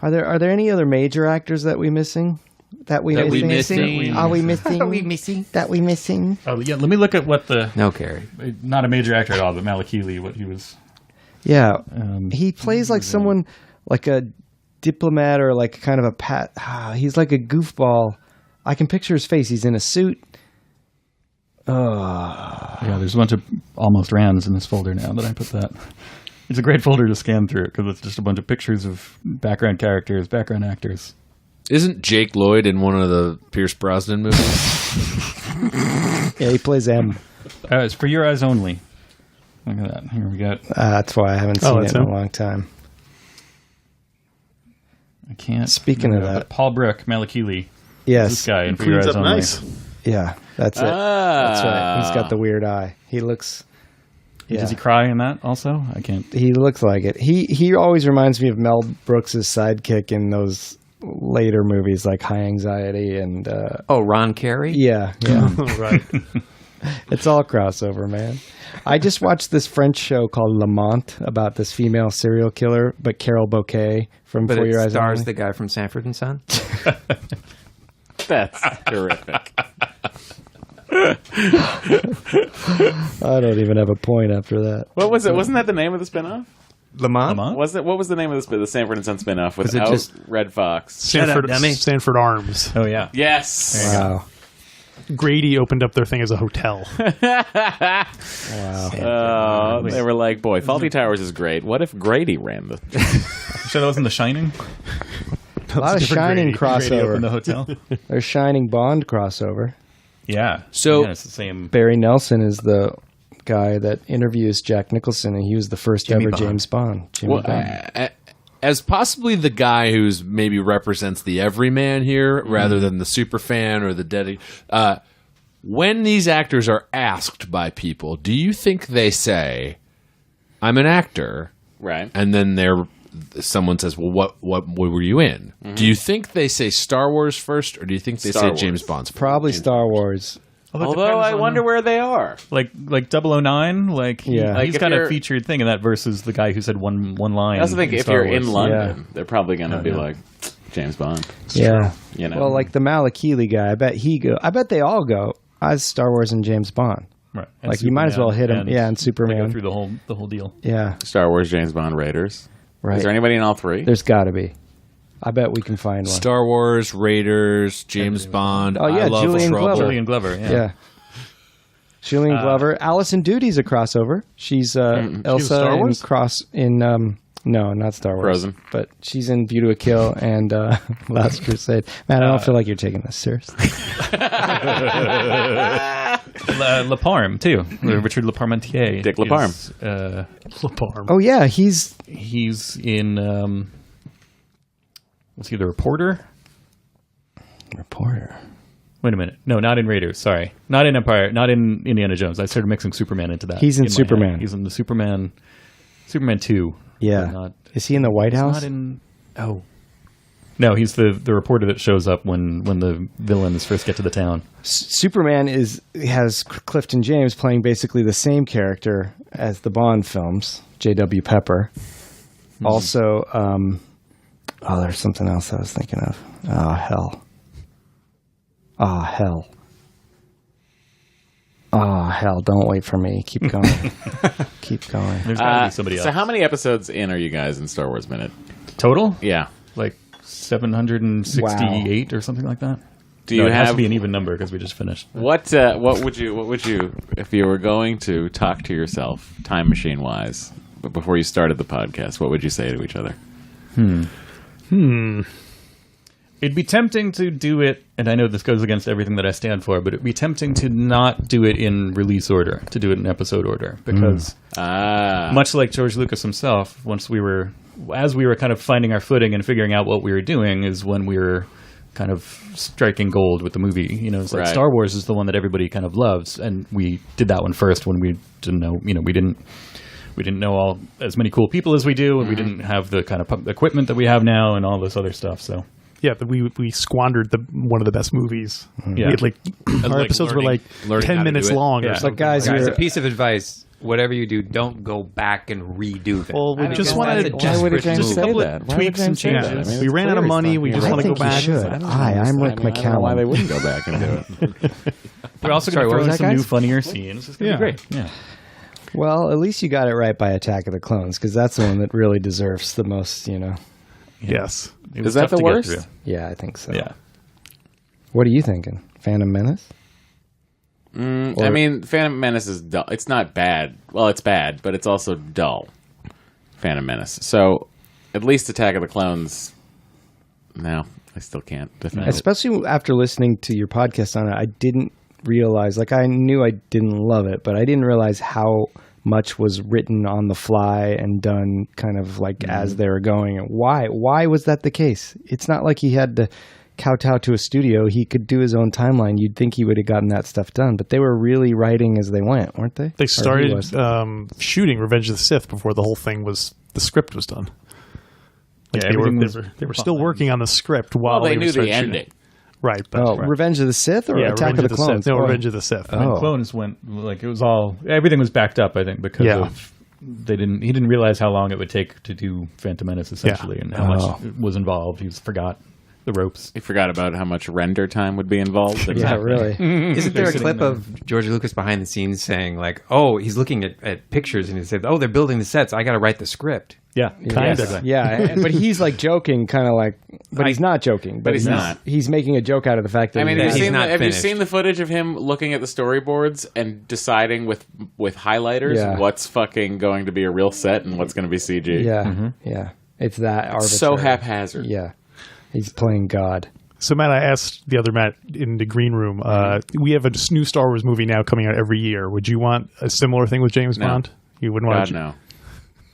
Are there any other major actors that we missing? That we missing? Are we missing? Are we missing? That we missing? oh yeah, let me look at what the No, Carrie. not a major actor at all, but Malakili, what he was. Yeah, he plays like someone, like a diplomat or like kind of a he's like a goofball. I can picture his face. He's in a suit. Yeah, there's a bunch of almost rands in this folder now that I put that. It's a great folder to scan through because it's just a bunch of pictures of background characters, background actors. Isn't Jake Lloyd in one of the Pierce Brosnan movies? Yeah, he plays M. It's For Your Eyes Only. Look at that. Here we go. That's why I haven't seen that's it in him. a long time. I can't. Speaking of that. Paul Brook, Malakili. Yes. This guy in For Your Cleans Eyes up Only. nice. Yeah, that's it. That's right. He's got the weird eye. He looks. Yeah. Does he cry in that also? I can't. He looks like it. He always reminds me of Mel Brooks' sidekick in those later movies like High Anxiety and Oh, Ron Carey? yeah. Right. It's all crossover, man. I just watched this French show called Lamont about this female serial killer, but Carol Bouquet from But For Your it Eyes stars Only. the guy from Sanford and Son? That's terrific. I don't even have a point after that. What was it? Wasn't that the name of the spinoff? Lamont? Was it? What was the name of the Sanford and Son spinoff Was it without just- Red Fox? Sanford Arms. Oh yeah. Yes. Wow. Grady opened up their thing as a hotel. Wow. They were like, boy, Faulty Towers is great. What if Grady ran the... Sure that wasn't The Shining? A lot of Shining Grady opened the crossover. hotel. There's Shining Bond crossover. Yeah. So- yeah, it's the same. Barry Nelson is the guy that interviews Jack Nicholson, and he was the first ever Bond. James Bond. Jimmy Well, Bond. as possibly the guy who's maybe represents the everyman here rather than the super fan or the when these actors are asked by people, do you think they say, I'm an actor, Right. and then someone says, well, what were you in? Do you think they say Star Wars first, or do you think they Star say Wars. James Bond first? Probably Star Wars. Although I wonder where they are. Like 009, Yeah. Like he's if got a you're- featured thing in that versus the guy who said one line. I also think in if Star you're Wars. in London, Yeah. they're probably going to be like, James Bond. Yeah. You know? Well, like the Malakili guy, I bet they all go as Star Wars and James Bond. Right. And Like you might as well hit him. and Yeah, and they go Superman. through the whole deal. Yeah. Star Wars, James Bond, Raiders. Right. Is there anybody in all three? There's got to be. I bet we can find one. Star Wars, Raiders, James Bond, Oh, yeah, I Love Julian Trouble. Glover. Julian Glover. Yeah. Julian Glover. Allison Duty's a crossover. She's Elsa Star in Wars? no, not Star Wars. Frozen. But she's in View to a Kill and Last Crusade. Man, I don't feel like you're taking this seriously. La Parme too. Richard Leparmentier. Dick LaParme. is, LaParme. Oh yeah, he's he's in. Was he the reporter? reporter. Wait a minute. No, not in Raiders. Sorry, not in Empire. Not in Indiana Jones. I started mixing Superman into that. He's in my Superman. head. He's in the Superman 2. Yeah. But not, Is he in the White House? not in. Oh. No, he's the reporter that shows up when the villains first get to the town. Superman has Clifton James playing basically the same character as the Bond films, J.W. Pepper. Also, there's something else I was thinking of. Oh, hell. Oh, hell. Oh, hell. Don't wait for me. Keep going. Keep going. There's got to be somebody else. So how many episodes in are you guys in Star Wars Minute? Total? Yeah. Like 768 or something like that. Do you it has to have be an even number because we just finished. what would you if you were going to talk to yourself time machine wise, but before you started the podcast, what would you say to each other? It'd be tempting to do it, and I know this goes against everything that I stand for, but it'd be tempting to not do it in release order, to do it in episode order, because much like George Lucas himself, as we were kind of finding our footing and figuring out what we were doing, is when we were kind of striking gold with the movie. You know, it's like Right. Star Wars is the one that everybody kind of loves, and we did that one first when we didn't know. You know, we didn't know as many cool people as we do, and we didn't have the kind of equipment that we have now, and all this other stuff. So. Yeah, we squandered one of the best movies. Yeah. We had, like our like episodes were learning like how 10 to minutes do it. long. Yeah. Or But something. guys, Guys, you're- a piece of advice: whatever you do, don't go back and redo them. Well, we I just think wanted- that's a why would desperate James move. say couple that? of Why tweaks would and James say changes. that? We ran out of money. We just I want to go think you back. should. I'm Rick I don't know why they McCallum. wouldn't go back and do it. We're also Sorry, going what to throw in was that, some new, guys? funnier scenes. It's going to be great. Yeah. Well, at least you got it right by Attack of the Clones, because that's the one that really deserves the most, Yes. It was Is that tough the to get worst? through. Yeah, I think so. Yeah. What are you thinking? Phantom Menace? I mean, Phantom Menace is dull. It's not bad. Well, it's bad, but it's also dull. Phantom Menace. So, at least Attack of the Clones. No, I still can't defend it. Especially after listening to your podcast on it, I didn't realize, like I knew I didn't love it, but I didn't realize how much was written on the fly and done kind of like as they were going. Why was that the case? It's not like he had to kowtow to a studio. He could do his own timeline. You'd think he would have gotten that stuff done, but they were really writing as they went, weren't they? They Or he started was. shooting Revenge of the Sith before the whole thing the script was done. Like Yeah, they everything were, was they were still working on the script while Well, they were knew the starting shooting. ending. Right. But, Oh, Revenge of the Sith or yeah, Attack Revenge of the Clones? Sith. No, Or- Revenge of the Sith. Oh. Clones went like it was all everything was backed up. I think because Yeah. of he didn't realize how long it would take to do Phantom Menace essentially and how much was involved. He forgot the ropes. You forgot about how much render time would be involved. Yeah, really. Isn't there a sitting clip there. of George Lucas behind the scenes saying like, "Oh, he's looking at pictures and he said, oh, they're building the sets. I got to write the script." Yeah, kind Yes. of. Yeah, but he's like joking, kind of like, but he's not joking. But he's not. He's making a joke out of the fact that I mean, Yeah, have, you he's seen not have you finished. seen the footage of him looking at the storyboards and deciding with highlighters Yeah. what's fucking going to be a real set and what's going to be CG? yeah, it's that arbitrary. So haphazard. Yeah, he's playing God. So, Matt, I asked the other Matt in the green room, we have a new Star Wars movie now coming out every year. Would you want a similar thing with James No. Bond? You wouldn't want God, no.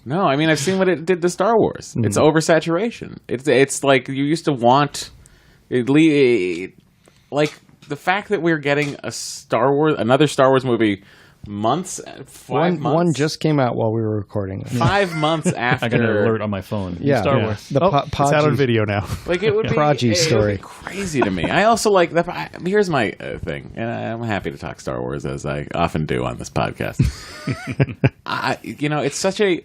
No, I mean, I've seen what it did to Star Wars. It's oversaturation. It's like you used to want... like, the fact that we're getting another Star Wars movie five months? One just came out while we were recording this. 5 months after... I got an alert on my phone. Yeah. Star Yeah. Wars. The It's out on video now. Like it would be Prodigy it would story. be crazy to me. I also like that. Here's my thing, and I'm happy to talk Star Wars as I often do on this podcast. It's such a.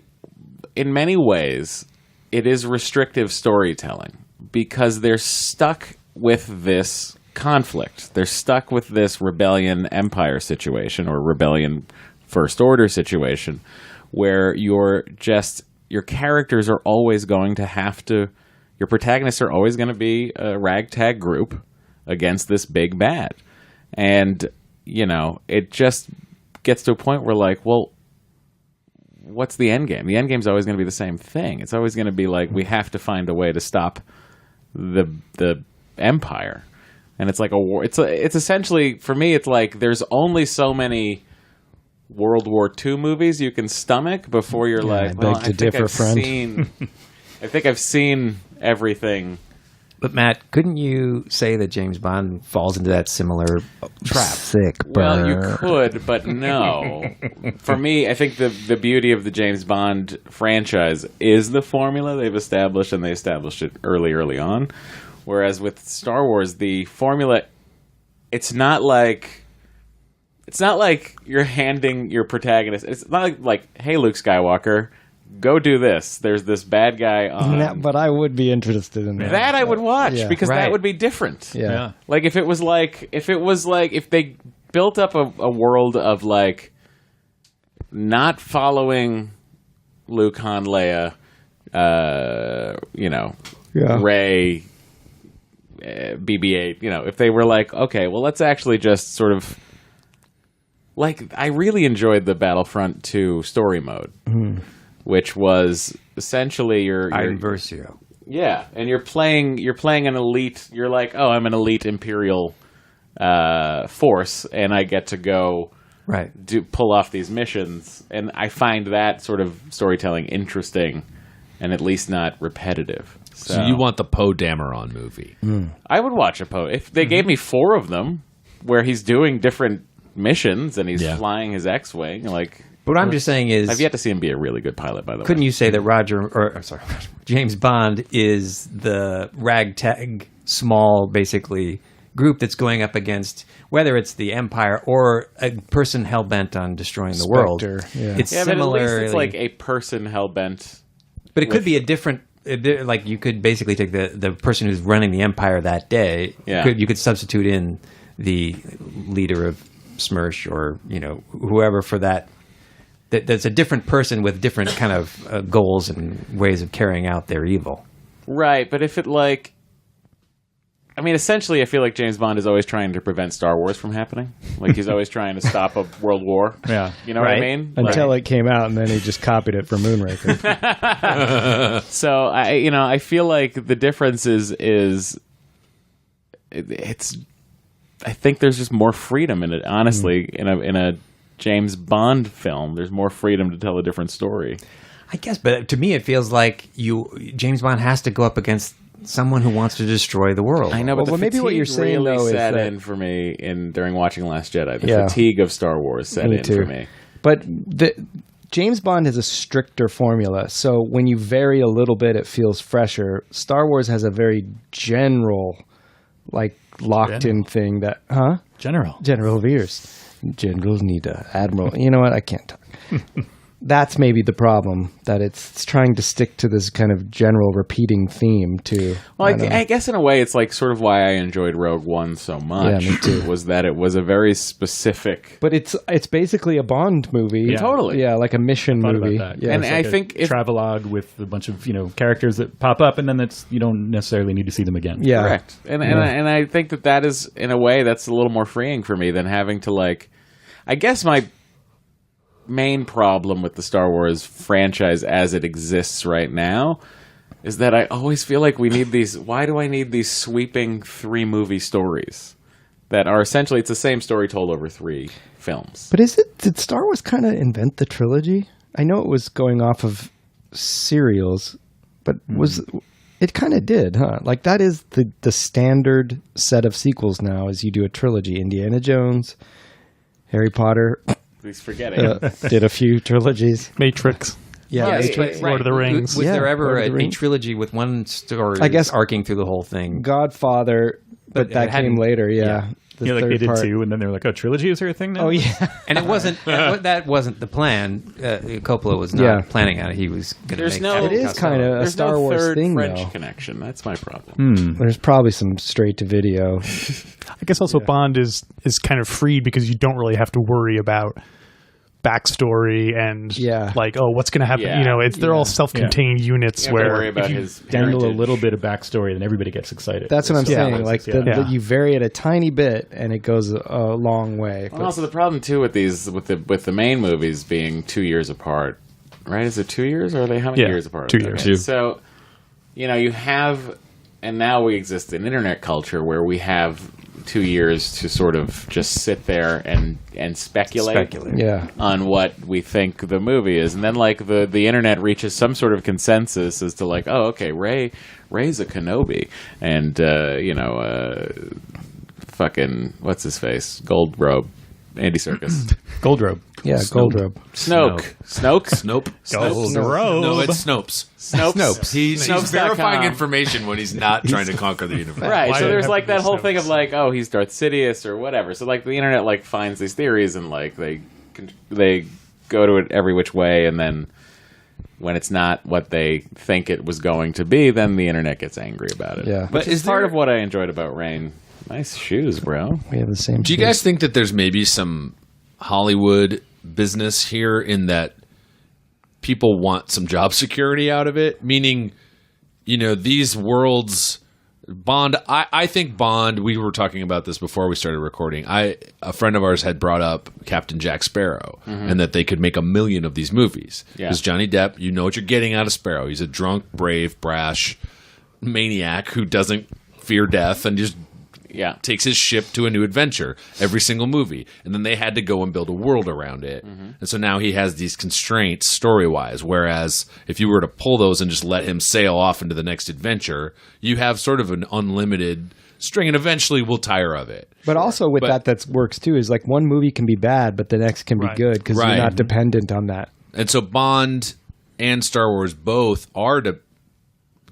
In many ways, it is restrictive storytelling because they're stuck with this conflict. They're stuck with this rebellion empire situation or rebellion first order situation where your characters are always going to have to, your protagonists are always going to be a ragtag group against this big bad. And, it just gets to a point where like, well, what's the end game? The end game is always going to be the same thing. It's always going to be like, we have to find a way to stop the empire. And it's like a war. It's essentially, for me, it's like there's only so many World War II movies you can stomach before you're like, well, I think I've seen everything. But Matt, couldn't you say that James Bond falls into that similar trap? Sick Well, you burn. could, but no. For me, I think the beauty of the James Bond franchise is the formula they've established, and they established it early on. Whereas with Star Wars, the formula, it's not like you're handing your protagonist. It's not like, hey, Luke Skywalker, go do this. There's this bad guy on. But I would be interested in that. That I would watch Yeah. because that Right. would be different. Yeah. Like if they built up a world of like not following Luke, Han, Leia, Yeah. Rey, BB-8, if they were like, okay, well, let's actually just sort of like, I really enjoyed the Battlefront 2 story mode, which was essentially your Iron Versio. yeah, and you're playing an elite. You're like, oh, I'm an elite Imperial force, and I get to go Right. pull off these missions, and I find that sort of storytelling interesting, and at least not repetitive. So you want the Poe Dameron movie? I would watch a Poe if they gave me 4 of them, where he's doing different missions and he's Yeah. flying his X-wing. Like, But what I'm just saying is, I've yet to see him be a really good pilot. By the couldn't way, you say that James Bond is the ragtag, small, basically, group that's going up against, whether it's the Empire or a person hell-bent on destroying the world. Spectre, yeah. It's yeah, but at least similarly... it's like a person hell bent. But it could be a different... Like, you could basically take the person who's running the Empire that day. Yeah. You could substitute in the leader of Smersh or, whoever for that. That's a different person with different kind of goals and ways of carrying out their evil. Right, but if it like, I mean, essentially, I feel like James Bond is always trying to prevent Star Wars from happening. Like he's always trying to stop a world war. Yeah. You know what I Right. mean? Until it came out, and then he just copied it from Moonraker. So I feel like the difference is it's. I think there's just more freedom in it. Honestly, in a James Bond film, there's more freedom to tell a different story. I guess, but to me, it feels like James Bond has to go up against someone who wants to destroy the world. I know, but Well, the maybe what you're fatigue saying, really though, is set that- in for me during watching Last Jedi. The Yeah. fatigue of Star Wars set Me in too. for me. But James Bond has a stricter formula, so when you vary a little bit, it feels fresher. Star Wars has a very general, like locked-in thing that, General. General Veers, General Nita, Admiral. You know what? I can't talk. that's maybe the problem, that it's trying to stick to this kind of general repeating theme too. Well, I guess in a way, it's like sort of why I enjoyed Rogue One so much. Yeah, me too. Was that it was a very specific. But it's basically a Bond movie. Yeah. Totally. Yeah, like a mission Thought about movie. that. Yeah, And It's I like a think if- travelogue with a bunch of characters that pop up, and then you don't necessarily need to see them again. yeah. Correct. And I think that is, in a way, that's a little more freeing for me than having to, like... I guess my main problem with the Star Wars franchise as it exists right now is that I always feel like we need these... Why do I need these sweeping 3-movie stories that are essentially... It's the same story told over 3 films. But did Star Wars kind of invent the trilogy? I know it was going off of serials, but it kind of did, huh? Like that is the standard set of sequels now is you do a trilogy. Indiana Jones, Harry Potter Please forget it. did a few trilogies. Matrix. Yeah, Yes, Matrix, Lord of the Rings. Was Yeah, there ever Lord of the a Rings. trilogy with one story I guess- arcing through the whole thing? Godfather, but But that it came hadn't- later. Yeah, the Yeah, like they third did part. 2, and then they were like, "Oh, trilogy is there a thing now?" Oh yeah, And it wasn't that wasn't the plan. Coppola was not Yeah. planning on it. He was going to There's make no- Captain it is Costello. kind of a There's Star no Wars third thing French though. connection. That's my problem. There's probably some straight to video. I guess also Bond is kind of freed because you don't really have to worry about backstory and Yeah. like, oh, what's going to happen? Yeah. You know, they're all self-contained units You don't have to where worry about If you his dangle a heritage. little bit of backstory, then everybody gets excited. That's what I'm Yeah. saying. Like Yeah. you vary it a tiny bit, and it goes a long way. Well, also the problem too with these with the main movies being 2 years apart, right? Is it 2 years or are they how many Yeah, years apart? 2 years. Okay. So, you have, and now we exist in internet culture where we have 2 years to sort of just sit there and speculate. Yeah. On what we think the movie is, and then like the internet reaches some sort of consensus as to like, oh, okay, Ray's a Kenobi, and fucking what's his face, Gold Robe, Andy Serkis, Gold Robe. Yeah, Gold Robe. Snoke. Nope. Gold Robe. No, it's Snopes. Snopes. He's Snopes.com. verifying information when he's not trying to conquer the universe. Right, Why so do there's they like have that to whole be thing of Snopes? like, oh, he's Darth Sidious or whatever. So like the internet like finds these theories and like they go to it every which way, and then when it's not what they think it was going to be, then the internet gets angry about it. Yeah. But is is part there- of what I enjoyed about Rain. Nice shoes, bro. We have the same. Do you guys think that there's maybe some Hollywood business here in that people want some job security out of it? Meaning, these worlds, Bond, I think Bond, we were talking about this before we started recording. A friend of ours had brought up Captain Jack Sparrow and that they could make 1 million of these movies. Yeah. Because Johnny Depp, you know what you're getting out of Sparrow. He's a drunk, brave, brash maniac who doesn't fear death and just Yeah. takes his ship to a new adventure every single movie. And then they had to go and build a world around it. And so now he has these constraints story-wise, whereas if you were to pull those and just let him sail off into the next adventure, you have sort of an unlimited string, and eventually we'll tire of it. But also with But- that works too. Is like one movie can be bad, but the next can be Right. good because Right. you're not dependent on that. And so Bond and Star Wars both are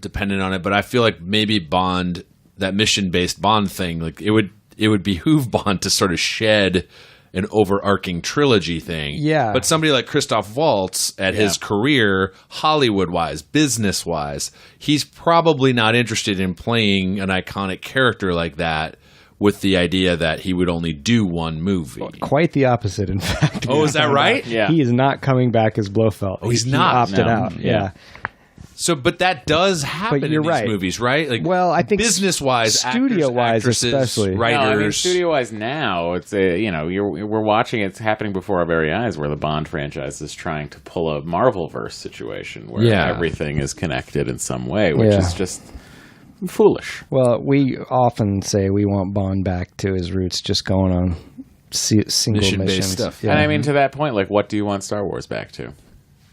dependent on it, but I feel like maybe Bond, that mission-based Bond thing, like it would behoove Bond to sort of shed an overarching trilogy thing. Yeah. But somebody like Christoph Waltz at his career, Hollywood-wise, business-wise, he's probably not interested in playing an iconic character like that with the idea that he would only do one movie. Quite the opposite, in fact. Oh, is that right? Yeah. He is not coming back as Blofeld. Oh, he's He not? opted No. out. Yeah. So, but that does happen But in you're these right. movies, right? Like, Well, I think business-wise, studio-wise actors, actresses, especially. writers. No, I mean, studio-wise now, it's we're watching it's happening before our very eyes, where the Bond franchise is trying to pull a Marvel-verse situation where Yeah. everything is connected in some way, which Yeah. is just foolish. Well, we often say we want Bond back to his roots, just going on single Mission-based missions. stuff. Yeah. And I mean, to that point, like, what do you want Star Wars back to?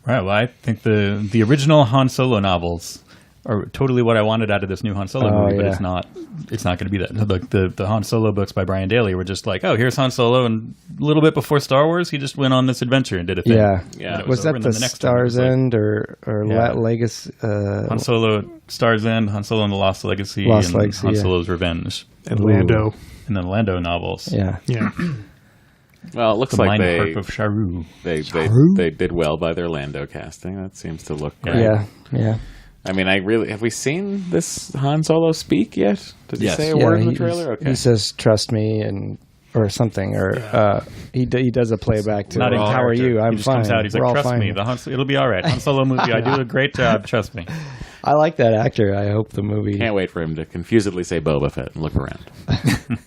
Right. Well, I think the original Han Solo novels are totally what I wanted out of this new Han Solo movie, but yeah. it's not. It's not going to be that. The Han Solo books by Brian Daley were just like, oh, here's Han Solo, and a little bit before Star Wars, he just went on this adventure and did a thing. Yeah. Yeah. it Was over, that and the then next one Star's was like End or Yeah. Legacy? Han Solo Star's End, Han Solo and the Lost Legacy, Lost and Legacy, Han yeah. Solo's Revenge, and Lando. and then Lando novels. Yeah. Yeah. Well, it looks The like Mind they Harp of Sharu. they did well by their Lando casting. That seems to look great. Yeah. I mean, have we seen this Han Solo speak yet? Did he Yes. say a word in the trailer? Okay. He says, "Trust me," or something, or he does a playback to Not in "How are character. you? I'm he just fine. Comes out, he's We're like, all trust fine me, here." it'll be all right. Han Solo movie, I do a great job. Trust me. I like that actor. I hope the movie. Can't wait for him to confusedly say Boba Fett and look around.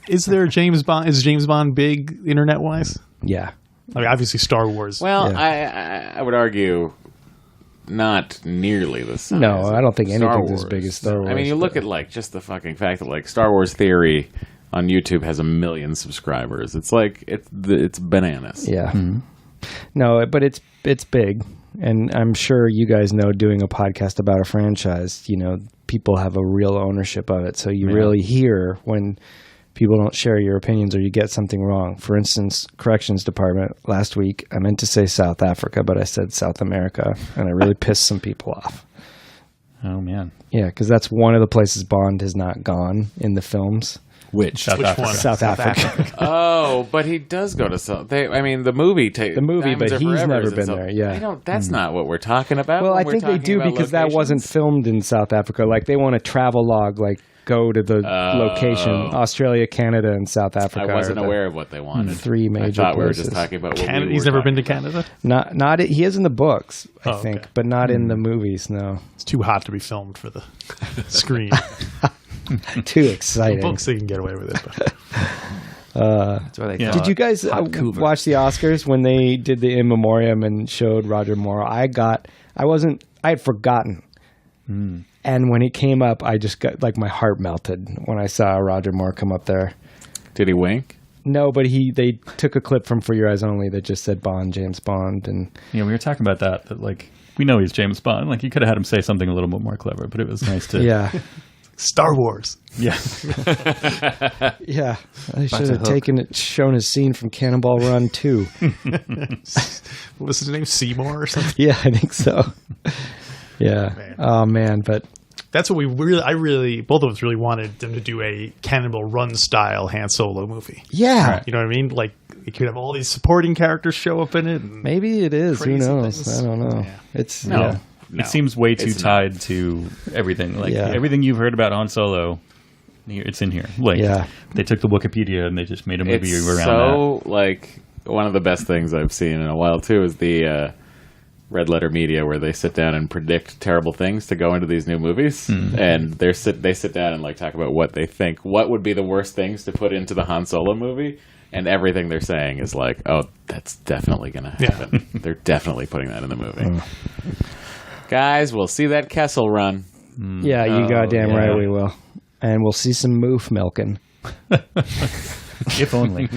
Is there James Bond? Is James Bond big internet wise? Yeah. I mean, obviously Star Wars. Well, Yeah. I would argue not nearly the size. No, I don't think of Star anything's as Wars. big as Star Wars. I mean, you look at like just the fucking fact that like Star Wars Theory on YouTube has 1 million subscribers. It's like it's bananas. Yeah. No, but it's big, and I'm sure you guys know, doing a podcast about a franchise, people have a real ownership of it. So you really hear when people don't share your opinions or you get something wrong. For instance, corrections department last week, I meant to say South Africa, but I said South America, and I really pissed some people off. Oh, man. Yeah, because that's one of the places Bond has not gone in the films. Which? South Africa. one? South Africa. Oh, but he does go to South. I mean, the movie. The movie, Diamonds but Are he's Forever never is in been South- there, yeah. I don't. That's not what we're talking about. Well, when I we're think they talking do about because that wasn't locations. filmed in South Africa. Like, they want a travel log, like, go to the location. Australia, Canada, and South Africa. I wasn't are the aware of what they wanted. three I major thought we were places. just talking about what Canada, we he's were never been to talking about. Canada. Not he is in the books, I Oh, think, okay. but not in the movies. No, It's too hot to be filmed for the screen. too exciting. Books they can get away with it. But. That's why they Yeah. call Did you it guys Hot Cougar. watch the Oscars when they did the in memoriam and showed Roger Moore? I had forgotten. And when it came up, I just got, like, my heart melted when I saw Roger Moore come up there. Did he wink? No, but they took a clip from For Your Eyes Only that just said Bond, James Bond, and Yeah, we were talking about that, like, we know he's James Bond. Like, you could have had him say something a little bit more clever, but it was nice to... yeah, Star Wars. Yeah. yeah. I should have shown his scene from Cannonball Run 2. What was his name? Seymour or something? Yeah, I think so. Yeah. Man. Oh man, but That's what both of us really wanted them to do, a Cannonball Run style Han Solo movie. yeah, You know what I mean? Like, you could have all these supporting characters show up in it. And maybe it is. Who Crazy knows? things. I don't know. Yeah. It's No. yeah. No, It seems way too it's tied to everything. Like, Yeah. everything you've heard about Han Solo, it's in here. Like, Yeah. they took the Wikipedia and they just made a movie It's around so like one of the best things I've seen in a while too is the Red Letter Media, where they sit down and predict terrible things to go into these new movies, and they sit down and like talk about what they think, what would be the worst things to put into the Han Solo movie, and everything they're saying is like, oh, that's definitely gonna happen. They're definitely putting that in the movie. Guys, we'll see that Kessel run. Yeah, you goddamn yeah. right we will. And we'll see some moof milking. that. If only.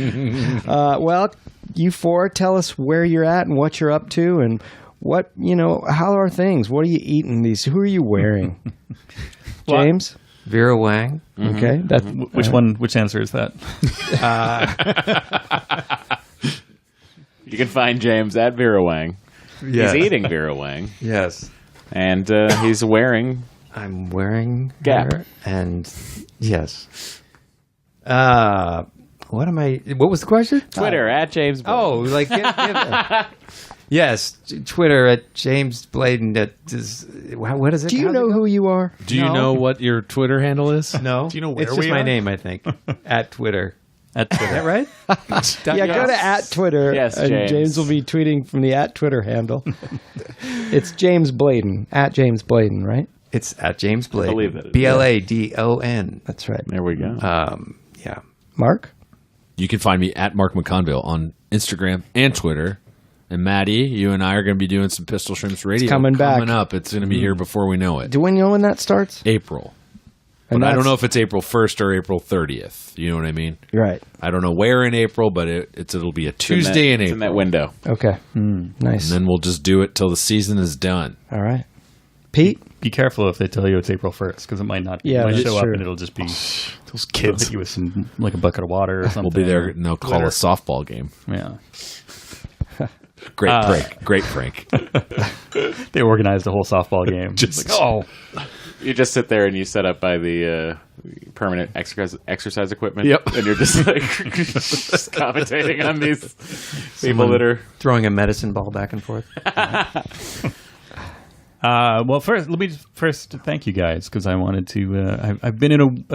Well, you four, tell us where you're at and what you're up to and what, how are things? What are you eating these? Who are you wearing? James? Vera Wang. Okay. That, Which answer is that? You can find James at Vera Wang. Yes. He's eating Vera Wang, Yes. and he's wearing I'm wearing Gap. her, and yes. What am I? What was the question? Twitter at James. Oh, like yes, Twitter at James Bladon. What is it? do you How's know it go? who you are? Do you No. know what your Twitter handle is? No. Do you know where it's just we my are? name, I think. At Twitter. At Twitter. Is that right? Yeah, go to at Twitter. Yes, and James. James will be tweeting from the at Twitter handle. It's James Bladon. At James Bladon, right? It's at James Bladon. believe that it is. Bladon. That's right. There we go. Yeah. Mark? You can find me at Mark McConville on Instagram and Twitter. And Maddie, you and I are going to be doing some Pistol Shrimps Radio coming back. up. It's going to be here before we know it. Do we know when that starts? April. And But I don't that's- know if it's April 1st or April 30th. You know what I mean? Right. I don't know where in April, but it'll be a Tuesday in It's April. in that window. Okay. Nice. And then we'll just do it till the season is done. All right. Pete? Be careful if they tell you it's April 1st, because it might not be. Yeah, It might that's show true. up and it'll just be Those they'll kids. hit you with some, like a bucket of water or something. We'll be there and they'll call a Glitter. softball game. Yeah. Great prank. They organized a whole softball game. You just sit there and you set up by the permanent exercise equipment. Yep. And you're just like just commentating on these people that are throwing a medicine ball back and forth. Well, let me first thank you guys, because I wanted to. I've been in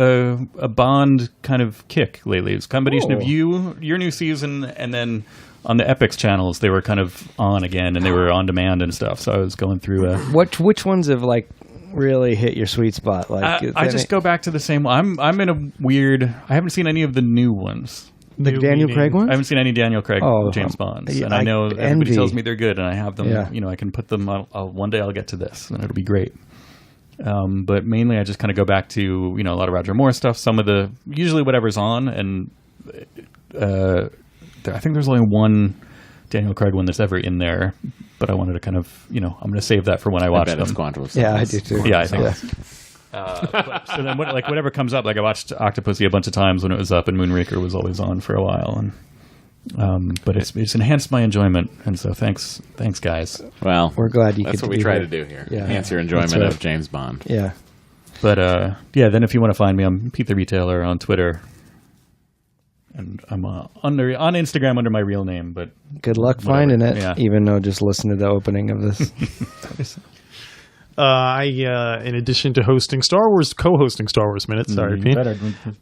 a Bond kind of kick lately. It's a combination of your new season, and then on the Epix channels they were kind of on again, and they were on demand and stuff. So I was going through. Which ones have like really hit your sweet spot? Like I just go back to the same one. I'm in a weird. I haven't seen any of the new ones. The Daniel Craig ones? I haven't seen any Daniel Craig James Bonds, and I know everybody tells me they're good, and I have them. Yeah. I can put them. One day I'll get to this, and it'll be great. But mainly, I just kind of go back to a lot of Roger Moore stuff. Some of the usually whatever's on, and I think there's only one Daniel Craig one that's ever in there. But I wanted to kind of I'm going to save that for when I watch them. It's Quantum of Yeah, I Solace. do too. Yeah, I think. So then, whatever comes up, like I watched Octopussy a bunch of times when it was up, and Moonraker was always on for a while, and but it's enhanced my enjoyment, and so thanks guys. Well, We're glad you that's could what we be try here. to do here. Yeah. Enhance your enjoyment That's right. of James Bond. Yeah. But then if you want to find me, I'm Pete the Retailer on Twitter, and I'm on Instagram under my real name. But Good luck whatever. finding it. Yeah. Even though just listen to the opening of this. In addition to co-hosting Star Wars Minute, sorry, Pete,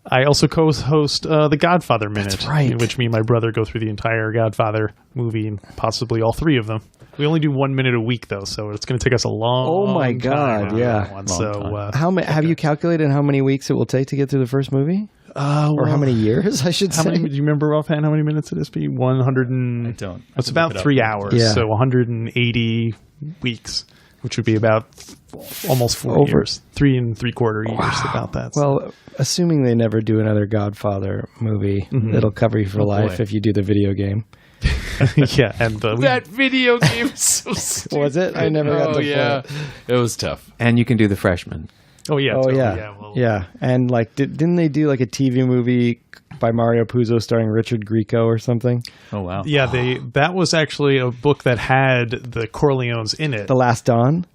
I also co-host the Godfather Minute, That's right. in which me and my brother go through the entire Godfather movie and possibly all three of them. We only do 1 minute a week, though, so it's going to take us a long Oh my time God, to do yeah. that one. So, Have you calculated how many weeks it will take to get through the first movie? Or how many years, I should how say? many? Do you remember offhand how many minutes it is? 100 and I don't. It's about 3 hours, Yeah. so 180 weeks, which would be about almost 4 years, 3 3/4 years. About that. Well, assuming they never do another Godfather movie, it'll cover you for life boy. if you do the video game. yeah, and That video game is so stupid. Was it? I never got to play it. It was tough. And you can do the freshman. oh yeah, Oh totally, yeah, well, yeah. And like, didn't they do like a TV movie by Mario Puzo starring Richard Grieco or something? Oh wow. Yeah, that was actually a book that had the Corleones in it. The Last Dawn.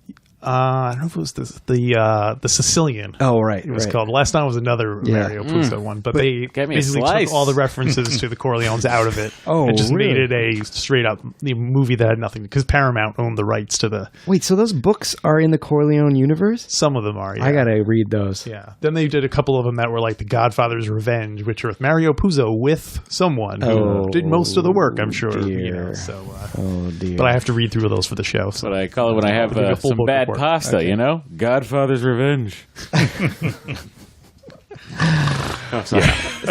I don't know if it was the Sicilian. Oh right, It was right. called. Last time was another Yeah. Mario Puzo one, but they get me a basically slice. took all the references to the Corleones out of it Oh, and just really? made it a straight up movie that had nothing, because Paramount owned the rights to Wait, so those books are in the Corleone universe? some of them are. Yeah. I gotta read those. Yeah. Then they did a couple of them that were like The Godfather's Revenge, which are with Mario Puzo with someone who did most of the work, I'm sure. dear. So, Oh dear. but I have to read through those for the show. So What I call it when I have I'll read a full some book bad report. pasta, Godfather's Revenge.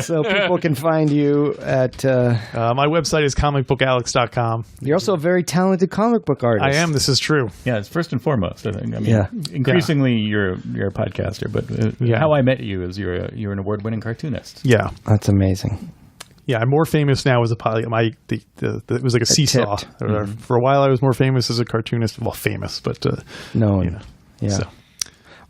So people can find you at. my website is comicbookalex.com. You're also a very talented comic book artist. I am. This is true. Yeah, it's first and foremost. I think. I mean, Yeah. increasingly you're a podcaster, but Yeah. how I met you is you're an award-winning cartoonist. Yeah. That's amazing. Yeah, I'm more famous now as a it was like a seesaw. tipped. For a while, I was more famous as a cartoonist. Well, famous, but No. you know. Yeah. So,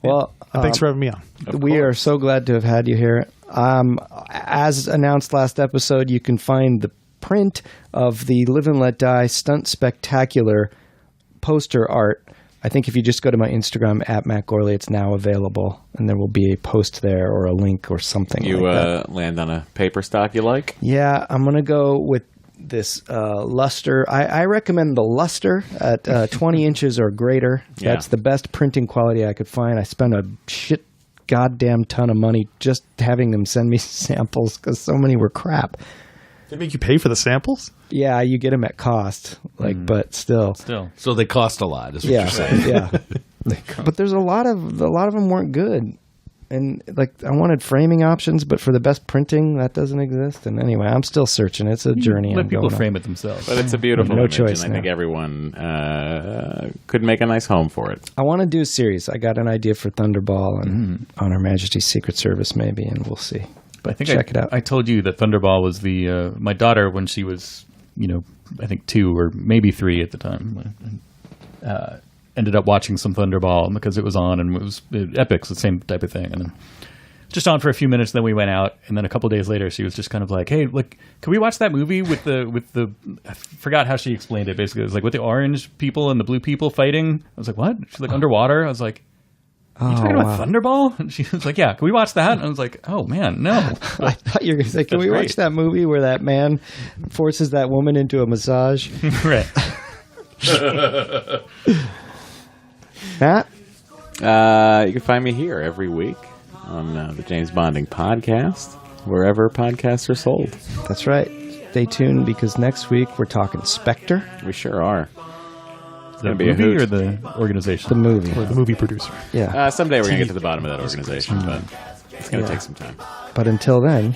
Well, thanks for having me on. we are so glad to have had you here. As announced last episode, you can find the print of the Live and Let Die Stunt Spectacular poster art. I think if you just go to my Instagram at Matt Gourley, it's now available, and there will be a post there or a link or something You like that. land on a paper stock you like? Yeah, I'm going to go with this luster. I recommend the luster at 20 inches or greater. Yeah. That's the best printing quality I could find. I spent a goddamn ton of money just having them send me samples because so many were crap. They make you pay for the samples? Yeah, you get them at cost, but still. Still, So they cost a lot, is what Yeah, you're saying. yeah. But there's a lot of them weren't good. And like I wanted framing options, but for the best printing, that doesn't exist. And anyway, I'm still searching. It's a journey. let I'm people going on. frame it themselves. But it's a beautiful No image, choice and I think now. everyone could make a nice home for it. I want to do a series. I got an idea for Thunderball and On Her Majesty's Secret Service, maybe, and we'll see. But I think Check it out. I told you that Thunderball was the my daughter when she was, I think 2 or maybe 3 at the time. Ended up watching some Thunderball because it was on and it was Epix, the same type of thing. And then just on for a few minutes. Then we went out, and then a couple days later, she was just kind of like, "Hey, look, can we watch that movie with the?" I forgot how she explained it. Basically, it was like with the orange people and the blue people fighting. I was like, "What?" She's like, "Underwater." I was like, "Are you talking about Thunderball?" And she was like, "Yeah, can we watch that?" And I was like, "Oh man, no." I thought you were going to say, can we watch that movie where that man forces that woman into a massage? Right. Matt? You can find me here every week on the James Bonding podcast, wherever podcasts are sold. That's right. Stay tuned because next week we're talking Spectre. We sure are. Is that a be a movie hoot. or the organization? The movie. Or the movie producer. Yeah. Someday we're going to get to the bottom of that organization, but it's going to take some time. But until then...